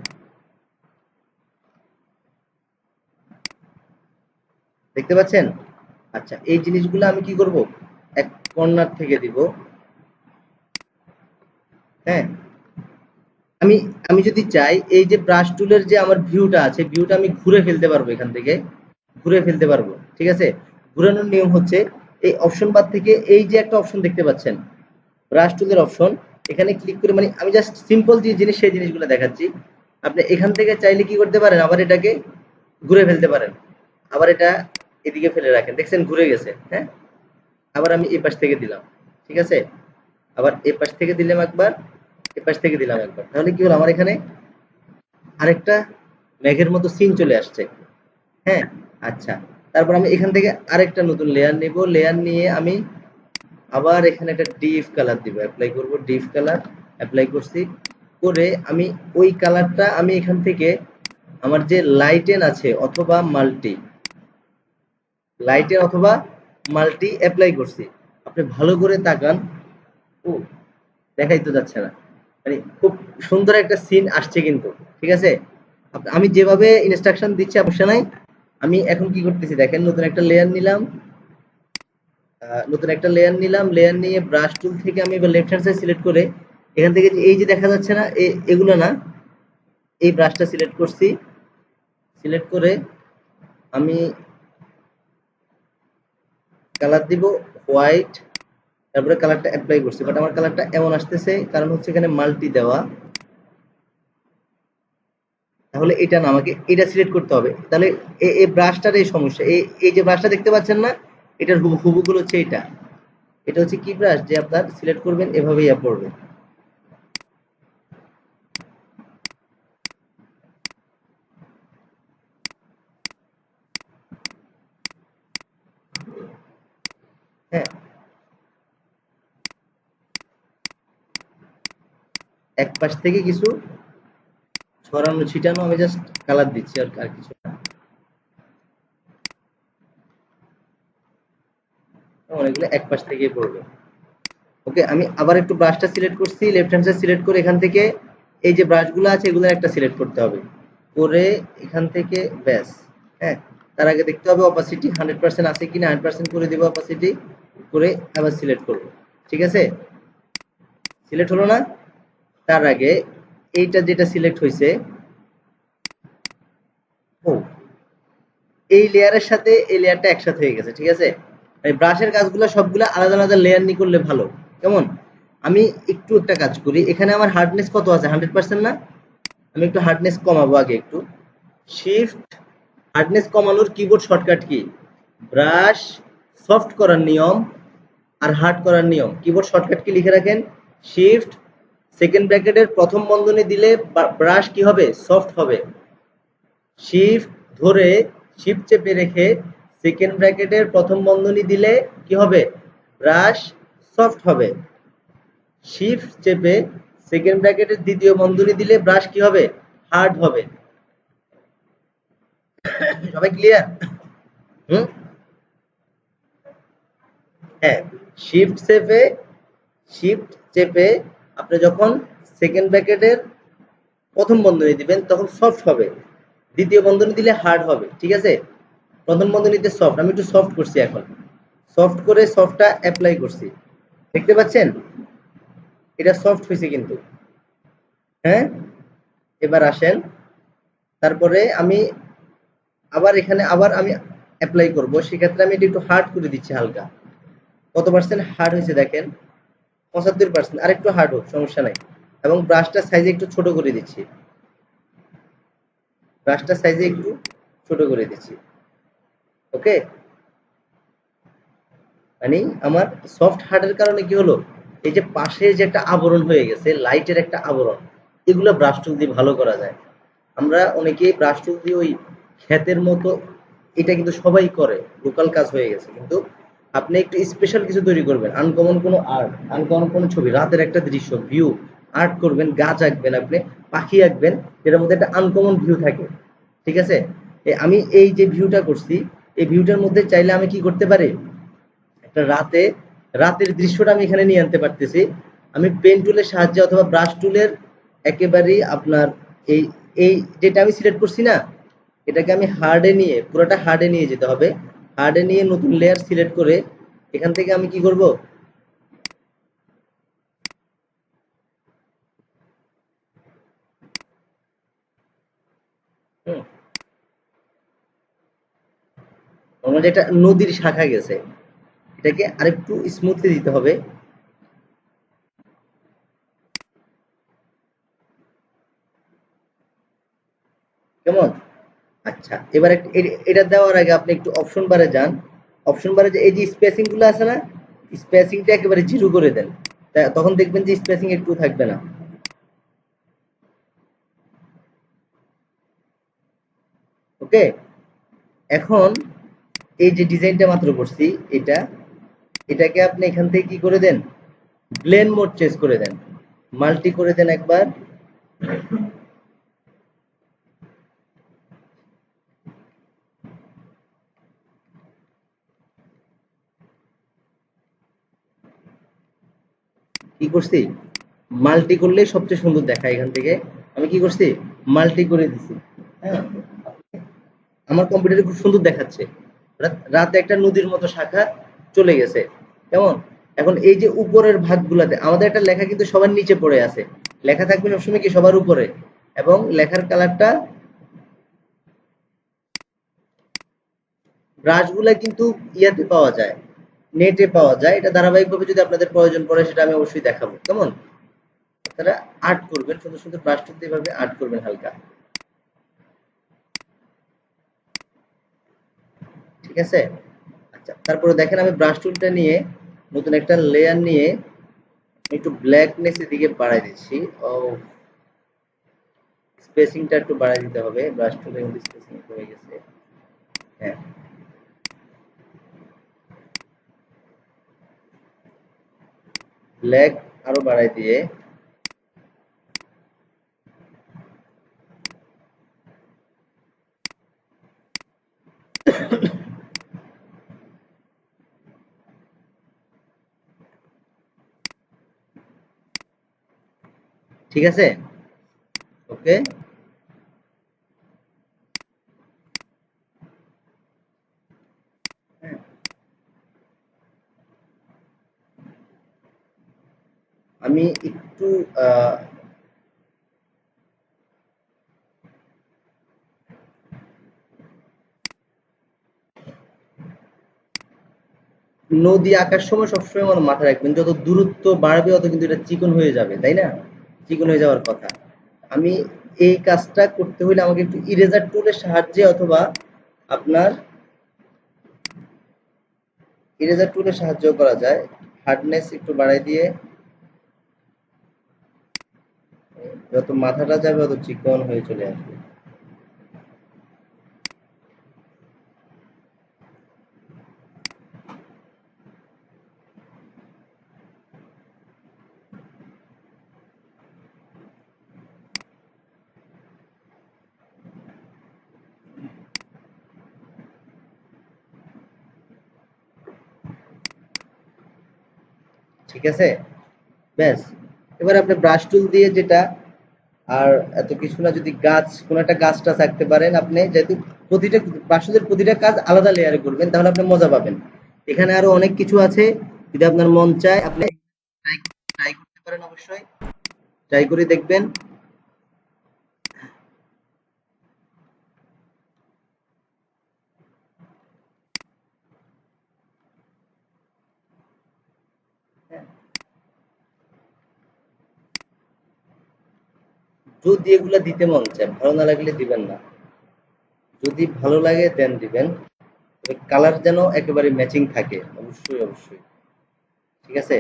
দেখতে পাচ্ছেন? আচ্ছা, এই জিনিসগুলো আমি কি করব, এক কর্নার থেকে দিব, হ্যাঁ। আমি আমি যদি চাই এই যে ব্রাশ টুলের যে আমার ভিউটা আছে, ভিউটা আমি ঘুরে ফেলতে পারবো, এখান থেকে ঘুরে ফেলতে পারবো, ঠিক আছে। ঘুরানোর নিয়ম হচ্ছে এই অপশন বার থেকে এই যে একটা অপশন দেখতে পাচ্ছেন, ব্রাশ টুলের অপশন, এখানে ক্লিক করে, মানে আমি জাস্ট সিম্পল যে জিনিস সেই জিনিসগুলো দেখাচ্ছি। আপনি এখান থেকে চাইলে কি করতে পারেন, আবার এটাকে ঘুরে ফেলতে পারেন, আবার এটা এদিকে ফেলে রাখেন, দেখছেন ঘুরে গেছে, হ্যাঁ। আবার আমি এই পাশ থেকে দিলাম, ঠিক আছে, আবার এই পাশ থেকে দিলাম একবার, এই পাশ থেকে দিলাম একবার, তাহলে কি হলো, আমার এখানে আরেকটা মেঘের মতো সিন চলে আসছে, হ্যাঁ। আচ্ছা, তারপর আমি এখান থেকে আরেকটা নতুন লেয়ার নিব, লেয়ার নিয়ে আমি আবার এখানে একটা ডিপ কালার দিব, অ্যাপ্লাই করব, ডিপ কালার অ্যাপ্লাই করছি, করে আমি ওই কালারটা আমি এখান থেকে আমার যে লাইটেন আছে অথবা মাল্টি, লাইটেন অথবা মাল্টি অ্যাপ্লাই করছি। আপনি ভালো করে তাকান, ও, দেখাই তো যাচ্ছে না, মানে খুব সুন্দর একটা সিন আসছে কিন্তু, ঠিক আছে। আমি যেভাবে ইনস্ট্রাকশন দিচ্ছি অবশ্য নাই। আমি এখন কি করতেছি দেখেন, নতুন একটা লেয়ার নিলাম, নতুন একটা লেয়ার নিলাম, লেয়ার নিয়ে ব্রাশ টুল থেকে আমি এবার লেফট হ্যান্ড সাইড সিলেক্ট করে এখান থেকে এই যে দেখা যাচ্ছে না, এগুলো না, এই ব্রাশটা সিলেক্ট করছি, সিলেক্ট করে আমি কালার দিব হোয়াইট, তারপরে কালারটা অ্যাপ্লাই করছি, বাট আমার কালারটা এমন আসতেছে কারণ হচ্ছে এখানে মাল্টি দেওয়া, তাহলে এটা না, আমাকে এটা সিলেক্ট করতে হবে। তাহলে এই ব্রাশটার এই সমস্যা, এই যে ব্রাশটা দেখতে পাচ্ছেন না, এটার হুবহু গুলো হচ্ছে এটা, এটা হচ্ছে কি ব্রাশ, যে আপনার সিলেক্ট করবেন এভাবেই পড়বে। হ্যাঁ, এক পাশ থেকে কিছু ছড়ানো ছিটানো, আমি জাস্ট কালার দিচ্ছি, আর আর কিছু না, অনেকগুলো এক পাশ থেকেই পড়বে। ওকে, আমি আবার একটু ব্রাশটা সিলেক্ট করছি, লেফট হ্যান্ড সাইড সিলেক্ট করে এখান থেকে এই যে ব্রাশগুলো আছে এগুলো একটা সিলেক্ট করতে হবে, করে এখান থেকে ব্যাস, হ্যাঁ। তার আগে দেখতে হবে অপাসিটি 100% আছে কিনা, 100% করে দিব অপাসিটি, করে আবার সিলেক্ট করব, ঠিক আছে। সিলেক্ট হলো না, তার আগে এইটা যেটা সিলেক্ট হয়েছে, ও, এই লেয়ারের সাথে এই লেয়ারটা একসাথে হয়ে গেছে, ঠিক আছে। এই ব্রাশের কাজগুলো সবগুলো আলাদা আলাদা লেয়ার নিয়ে করলে ভালো, কেমন। আমি একটু একটা কাজ করি, এখানে আমার হার্ডনেস কত আছে, 100% না, আমি একটু হার্ডনেস কমাবো আগে একটু, শিফট, হার্ডনেস কমানোর keyboard shortcut key, brush soft করার নিয়ম আর হার্ড করার নিয়ম, কিবোর্ড শর্টকাট কি লিখে রাখেন, শিফট, সেকেন্ড ব্র্যাকেটের প্রথম বন্ধনী দিলে ব্রাশ কি হবে, সফট হবে, শিফট ধরে শিফট চেপে রেখে সেকেন্ড ব্র্যাকেটের প্রথম বন্ধনী দিলে কি হবে, ব্রাশ সফট হবে, শিফট চেপে সেকেন্ড ব্র্যাকেটের দ্বিতীয় বন্ধনী দিলে ব্রাশ কি হবে, হার্ড হবে। সবাই ক্লিয়ার? হুম, হ্যাঁ, শিফট চেপে, শিফট চেপে আপনি যখন সেকেন্ড ব্র্যাকেটের প্রথম বন্ধনী দিবেন তখন সফট হবে, দ্বিতীয় বন্ধনী দিলে হার্ড হবে, ঠিক আছে। প্রথম বন্ধনীতে সফট, আমি একটু সফট করছি, এখন সফট করে সফটটা অ্যাপ্লাই করছি, দেখতে পাচ্ছেন। এটা সফট হয়েছে কিন্তু। হ্যাঁ, এবার আসেন, তারপরে আমি আবার এখানে আবার আমি অ্যাপ্লাই করব, সেক্ষেত্রে আমি এটা একটু হার্ড করে দিচ্ছি হালকা। কত পার্সেন্ট হার্ড হয়েছে দেখেন, 75%। আর একটু হার্ড হোক, সমস্যা নাই। এবং ব্রাশটার সাইজে একটু ছোট করে দিচ্ছি, ব্রাশটার সাইজে একটু ছোট করে দিচ্ছি। ওকে, মানে আমার সফট হার্ডের কারণে কি হলো, এই যে পাশে যে একটা আবরণ হয়ে গেছে, লাইটের একটা আবরণ, এগুলো ব্রাশ টুল দিয়ে ভালো করা যায়। আমরা অনেকেই ব্রাশ টুল দিয়ে ওই ক্ষেতের মতো, এটা কিন্তু সবাই করে, লোকাল কাজ হয়ে গেছে। কিন্তু আপনি একটু স্পেশাল কিছু তৈরি করবেন, আনকমন কোনো আর্ট, আনকমন কোনো ছবি, রাতের একটা দৃশ্য, ভিউ আর্ট করবেন, গাছ আঁকবেন, আপনি পাখি আঁকবেন, যেটার মধ্যে একটা আনকমন ভিউ থাকে। ঠিক আছে, আমি এই যে ভিউটা করছি, এই ভিউটার মধ্যে চাইলে আমি কি করতে পারি, একটা রাতের দৃশ্যটা আমি এখানে নিয়ে আনতে পারতেছি। আমি পেন টুলের সাহায্যে অথবা ব্রাশ টুলের একেবারেই আপনার এই এই যেটা আমি সিলেক্ট করছি না, এটাকে আমি হার্ডে নিয়ে, পুরোটা হার্ডে নিয়ে যেতে হবে। হার্ডে নিয়ে নতুন লেয়ার সিলেক্ট করে এখান থেকে আমি কি করব, হুম, আমার যেটা নদীর শাখা গেছে, এটাকে আরেকটু স্মুথলি দিতে হবে। কেমন? আচ্ছা, এবার এটা দেওয়ার আগে আপনি একটু অপশন বারে যান। অপশন বারে যে এই যে স্পেসিং গুলো আছে না, স্পেসিংটা একেবারে জিরো করে দেন। তখন দেখবেন যে স্পেসিং একটু থাকবে না। ওকে, এখন এই যে ডিজাইনটা মাত্র করছি, এটা এটাকে আপনি এখান থেকে কি করে দেন, ব্লেন্ড মোড চেঞ্জ করে দেন, মাল্টি করে দেন একবার। কি করছি, মাল্টি করলে সবচেয়ে সুন্দর দেখায়। এখান থেকে আমি কি করছি, মাল্টি করে দিছি। হ্যাঁ, আমার কম্পিউটারে খুব সুন্দর দেখাচ্ছে। রাতে একটা নদীর মতো শাখা চলে গেছে। কেমন? এখন এই যে উপরের ভাগগুলাতে আমাদের একটা লেখা কিন্তু সবার নিচে পড়ে আছে, লেখা থাকবে সবসময় কি সবার উপরে, এবং লেখার কালারটা, ব্রাশগুলা কিন্তু ইয়াতে পাওয়া যায়, নেটে পাওয়া যায়। এটা ধারাবাহিকভাবে যদি আপনাদের প্রয়োজন পড়ে, সেটা আমি অবশ্যই দেখাবো। কেমন? আপনারা আর্ট করবেন, সুন্দর সুন্দর ব্রাশ টুল দিয়ে এভাবে আর্ট করবেন হালকা। ঠিক আছে, আচ্ছা, তারপরে দেখেন আমি ব্রাশ টুলটা নিয়ে নতুন একটা লেয়ার নিয়ে একটু ব্ল্যাকনেস এদিকে বাড়াই দিচ্ছি। ও, স্পেসিংটা একটু বাড়াই দিতে হবে, ব্রাশ টুলের মধ্যে স্পেসিং হয়ে গেছে। হ্যাঁ, ব্ল্যাক আরো বাড়াই দিয়ে, ঠিক আছে। ওকে, হ্যাঁ, আমি একটু আহ, নদী আঁকার সময় সবসময় আমার মাথায় রাখবেন, যত দূরত্ব বাড়বে তত কিন্তু এটা চিকন হয়ে যাবে, তাই না? চিকন হয়ে যাওয়ার কথা। আমি এই কাজটা করতে হলে আমাকে একটু ইরেজার টুলের সাহায্যে অথবা আপনার ইরেজার টুলের সাহায্য করা যায়। হার্ডনেস একটু বাড়াই দিয়ে যত মাথাটা যাবে তত চিকন হয়ে চলে আসবে। ঠিক আছে, ব্যাস। এবার আপনি ব্রাশ টুল দিয়ে যেটা, আর এত কিছু না, যদি গাছ, কোন একটা গাছ টাছ আঁকতে পারেন আপনি, যেহেতু প্রতিটা ব্রাশ টুলের প্রতিটা কাজ আলাদা লেয়ারে করবেন, তাহলে আপনি মজা পাবেন। এখানে আরো অনেক কিছু আছে, যদি আপনার মন চায় আপনি ট্রাই ট্রাই করতে পারেন। পারেন, অবশ্যই ট্রাই করে দেখবেন। হ্যাঁ, যদি এগুলা দিতে মন চায়, ভালো না লাগলে দিবেন না। যদি ভালো লাগে দেন দিবেন, তবে কালার যেন একেবারে ম্যাচিং থাকে, অবশ্যই অবশ্যই। ঠিক আছে,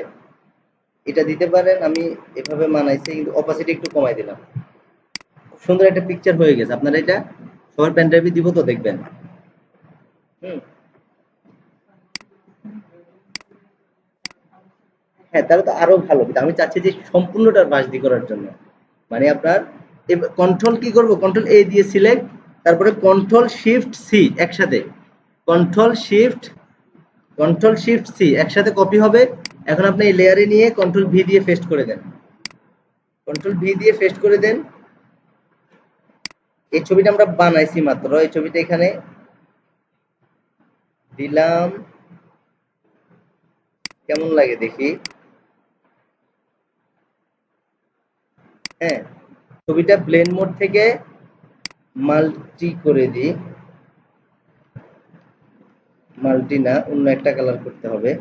এটা দিতে পারেন। আমি এভাবে মানাইছি, কিন্তু অপাসিটি একটু কমাই দিলাম। খুব সুন্দর একটা পিকচার হয়ে গেছে। আপনারা এটা সবার পেন ড্রাইভে দিব তো, দেখবেন। হুম। হ্যাঁ, তাহলে তো আরো ভালো, কিন্তু আমি চাচ্ছি যে সম্পূর্ণটার বাস দিয়ে করার জন্য। মানে আপনার কন্ট্রোল কি করব, কন্ট্রোল এ দিয়ে সিলেক্ট, তারপরে কন্ট্রোল শিফট সি একসাথে, control shift control shift C একসাথে কপি হবে। এখন আপনি এই লেয়ারে নিয়ে কন্ট্রোল ভি দিয়ে পেস্ট করে দেন, কন্ট্রোল ভি দিয়ে পেস্ট করে দেন। এই ছবিটা আমরা বানাইছি মাত্র, এই ছবিটা এখানে দিলাম। কেমন লাগে দেখি। হ্যাঁ, ছবিটা ব্লেন্ড মোড থেকে মাল্টি করে দিই। মাল্টি না, অন্য একটা কালার করতে হবে।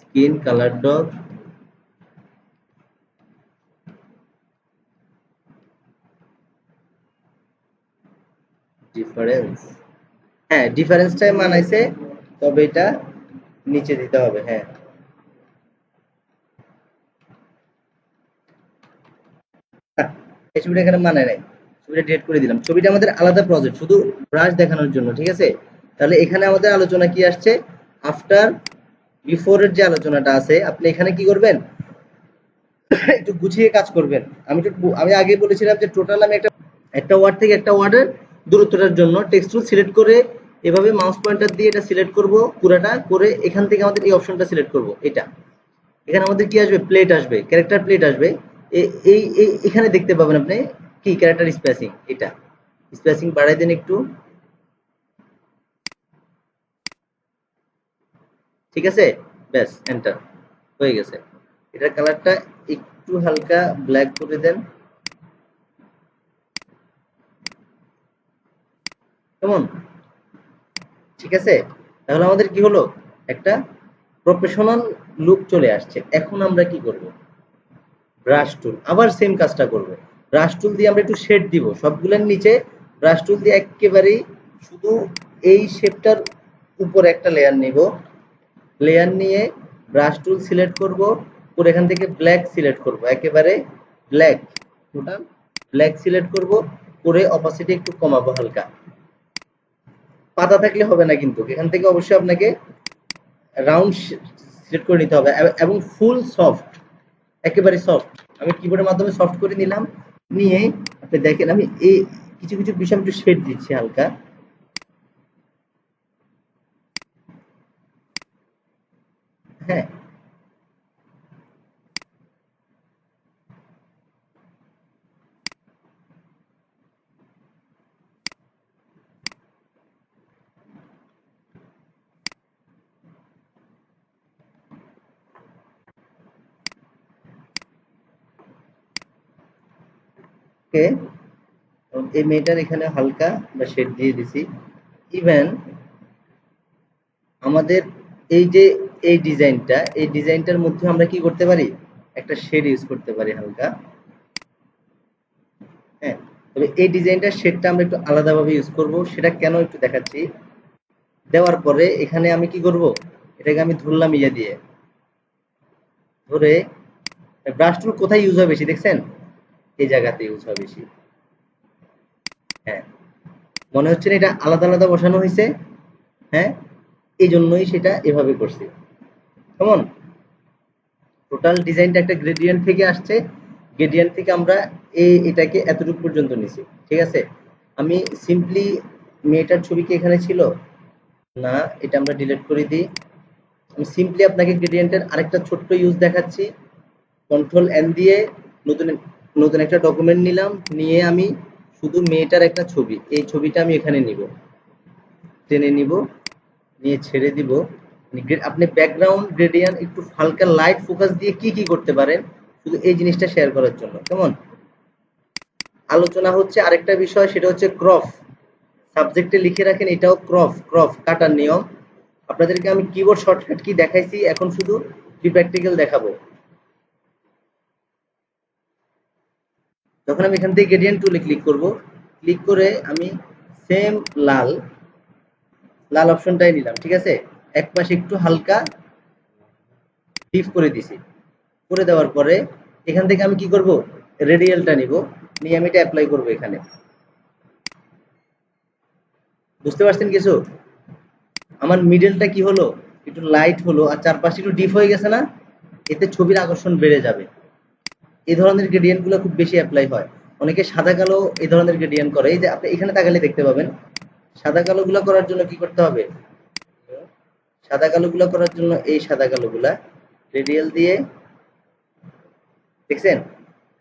Skin colour dog, difference. হ্যাঁ, ডিফারেন্সটাই মানাইছে, তবে এটা নিচে দিতে হবে। হ্যাঁ, এই ছবিটা এখানে মানায় নাই, ছবিটা ডিলিট করে দিলাম। ছবিটা আমাদের আলাদা প্রজেক্ট, শুধু ব্রাশ দেখানোর জন্য। ঠিক আছে, তাহলে এখানে আমাদের আলোচনা কি আসছে, আফটার বিফোর এর যে আলোচনাটা আছে, আপনি এখানে কি করবেন, একটু গুছিয়ে কাজ করবেন। আমি আগে বলেছিলাম যে টোটাল আমি একটা একটা ওয়ার্ড থেকে একটা ওয়ার্ডের দূরত্বটার জন্য টেক্সট টুল সিলেক্ট করে এভাবে মাউস পয়েন্টার দিয়ে এটা সিলেক্ট করব পুরাটা করে, এখান থেকে আমাদের এই অপশনটা সিলেক্ট করব। এটা এখানে আমাদের কি আসবে, প্লেট আসবে, ক্যারেক্টার প্লেট আসবে। এখানে দেখতে পাবেন আপনি কি ক্যারেক্টার স্পেসিং, এটা স্পেসিং বাড়াই দেন একটু। ঠিক আছে, ব্যাস এন্টার হয়ে গেছে। এটার কালারটা একটু হালকা ব্ল্যাক করে দেন, কেমন? ঠিক আছে, তাহলে আমাদের কি হলো, একটা প্রফেশনাল লুক চলে আসছে। এখন আমরা কি করব, ব্রাশ টুল, আবার সেম কাজটা করব। ব্রাশ টুল দিয়ে আমরা একটু শেড দিব সবগুলোর নিচে। ব্রাশ টুল দিয়ে একেবারেই শুধু এই শেপটার উপর একটা লেয়ার নিব, লেয়ার নিয়ে ব্রাশ টুল সিলেক্ট করব, করে এখান থেকে ব্ল্যাক সিলেক্ট করব, একেবারে ব্ল্যাক, টোটাল ব্ল্যাক সিলেক্ট করব, করে অপাসিটি একটু কমাবো হালকা। পাতা থাকলে হবে না, কিন্তু এখান থেকে অবশ্যই আপনাকে রাউন্ড সিলেক্ট করে নিতে হবে, এবং ফুল সফট, একেবারে সফট। আমি কিবোর্ডের মাধ্যমে সফট করে নিলাম, নিয়ে আপনি দেখেন আমি এই কিছু কিছু বিষয় একটু শেড দিচ্ছি হালকা। হ্যাঁ, ওকে, এই মেয়েটার এখানে হালকা আমরা শেড দিয়ে দিছি। ইভেন আমাদের এই যে এই ডিজাইনটার মধ্যে আমরা কি করতে পারি, একটা শেড ইউজ করতে পারি হালকা। হ্যাঁ, তবে এই ডিজাইনটার শেডটা আমরা একটু আলাদাভাবে ইউজ করব, সেটা কেন একটু দেখাচ্ছি। দেওয়ার পরে এখানে আমি কি করব, এটাকে আমি ধরলাম ইয়ে দিয়ে, ধরে ব্রাশ টুল কোথায় ইউজ হয় বেশি দেখছেন, এই জায়গাতে ইউজ হয় বেশি। হ্যাঁ, মনে হচ্ছে না এটা আলাদা আলাদা বসানো হয়েছে। হ্যাঁ, এই জন্যই সেটা এভাবে করছি। কেমন, টোটাল ডিজাইনটা একটা গ্রেডিয়েন্ট থেকে আসছে, গ্রেডিয়েন্ট থেকে আমরা এটাকে এতটুকু পর্যন্ত নিছি। ঠিক আছে, আমি সিম্পলি মেয়েটার ছবি কি এখানে ছিল, না, এটা আমরা ডিলিট করে দিই। আমি সিম্পলি আপনাকে গ্রেডিয়েন্টের আরেকটা ছোট্ট ইউজ দেখাচ্ছি। কন্ট্রোল এন দিয়ে নতুন নতুন একটা ডকুমেন্ট নিলাম, নিয়ে আমি শুধু মেয়েটার একটা ছবি, এই ছবিটা আমি এখানে নিব, টেনে নিব, নিয়ে ছেড়ে দিব। আপনি ব্যাকগ্রাউন্ড গ্রেডিয়েন্ট একটু হালকা লাইট ফোকাস দিয়ে কি কি করতে পারেন, শুধু এই জিনিসটা শেয়ার করার জন্য। কেমন? আলোচনা হচ্ছে আরেকটা বিষয়, সেটা হচ্ছে ক্রপ। সাবজেক্টে লিখে রাখেন, এটাও ক্রপ, ক্রপ কাটার নিয়ম। আপনাদেরকে আমি কিবোর্ড শর্টকাট কি দেখাইছি, এখন শুধু ফ্রি প্র্যাকটিক্যাল দেখাবো। যখন আমি এখান থেকে গ্রেডিয়েন্ট টুলে ক্লিক করব, ক্লিক করে আমি সেম লাল লাল অপশনটাই নিলাম, ঠিক আছে। এক পাশে একটু হালকা ডিপ করে দিছি, করে দেওয়ার পরে এখান থেকে আমি কি করব, রেডিয়ালটা নিব, নিয়ে আমি এটা অ্যাপ্লাই করব এখানে। বুঝতে পারছেন কিছু? আমার মিডলটা কি হলো, একটু লাইট হলো, আর চারপাশে একটু ডিপ হয়ে গেছে না, এতে ছবির আকর্ষণ বেড়ে যাবে। এই ধরনের গ্রেডিয়েন্ট গুলো খুব বেশি অ্যাপ্লাই হয়। অনেকে সাদা কালো এই ধরনের গ্রেডিয়েন্ট করে, এই যে আপনি এখানে তাকালে দেখতে পাবেন। সাদা কালো গুলা করার জন্য কি করতে হবে, সাদা কালো গুলা করার জন্য এই সাদা কালো গুলা রেডিয়াল দিয়ে, দেখছেন,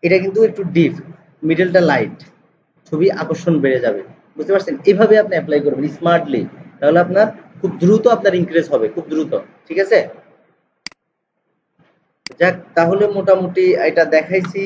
এটা কিন্তু একটু ডিপ, মিডলটা লাইট, ছবি আকর্ষণ বেড়ে যাবে। বুঝতে পারছেন? এইভাবে আপনি অ্যাপ্লাই করবেন স্মার্টলি, তাহলে আপনার খুব দ্রুত আপনার ইনক্রিজ হবে, খুব দ্রুত। ঠিক আছে? যাক, তাহলে মোটামুটি এটা দেখাইছি।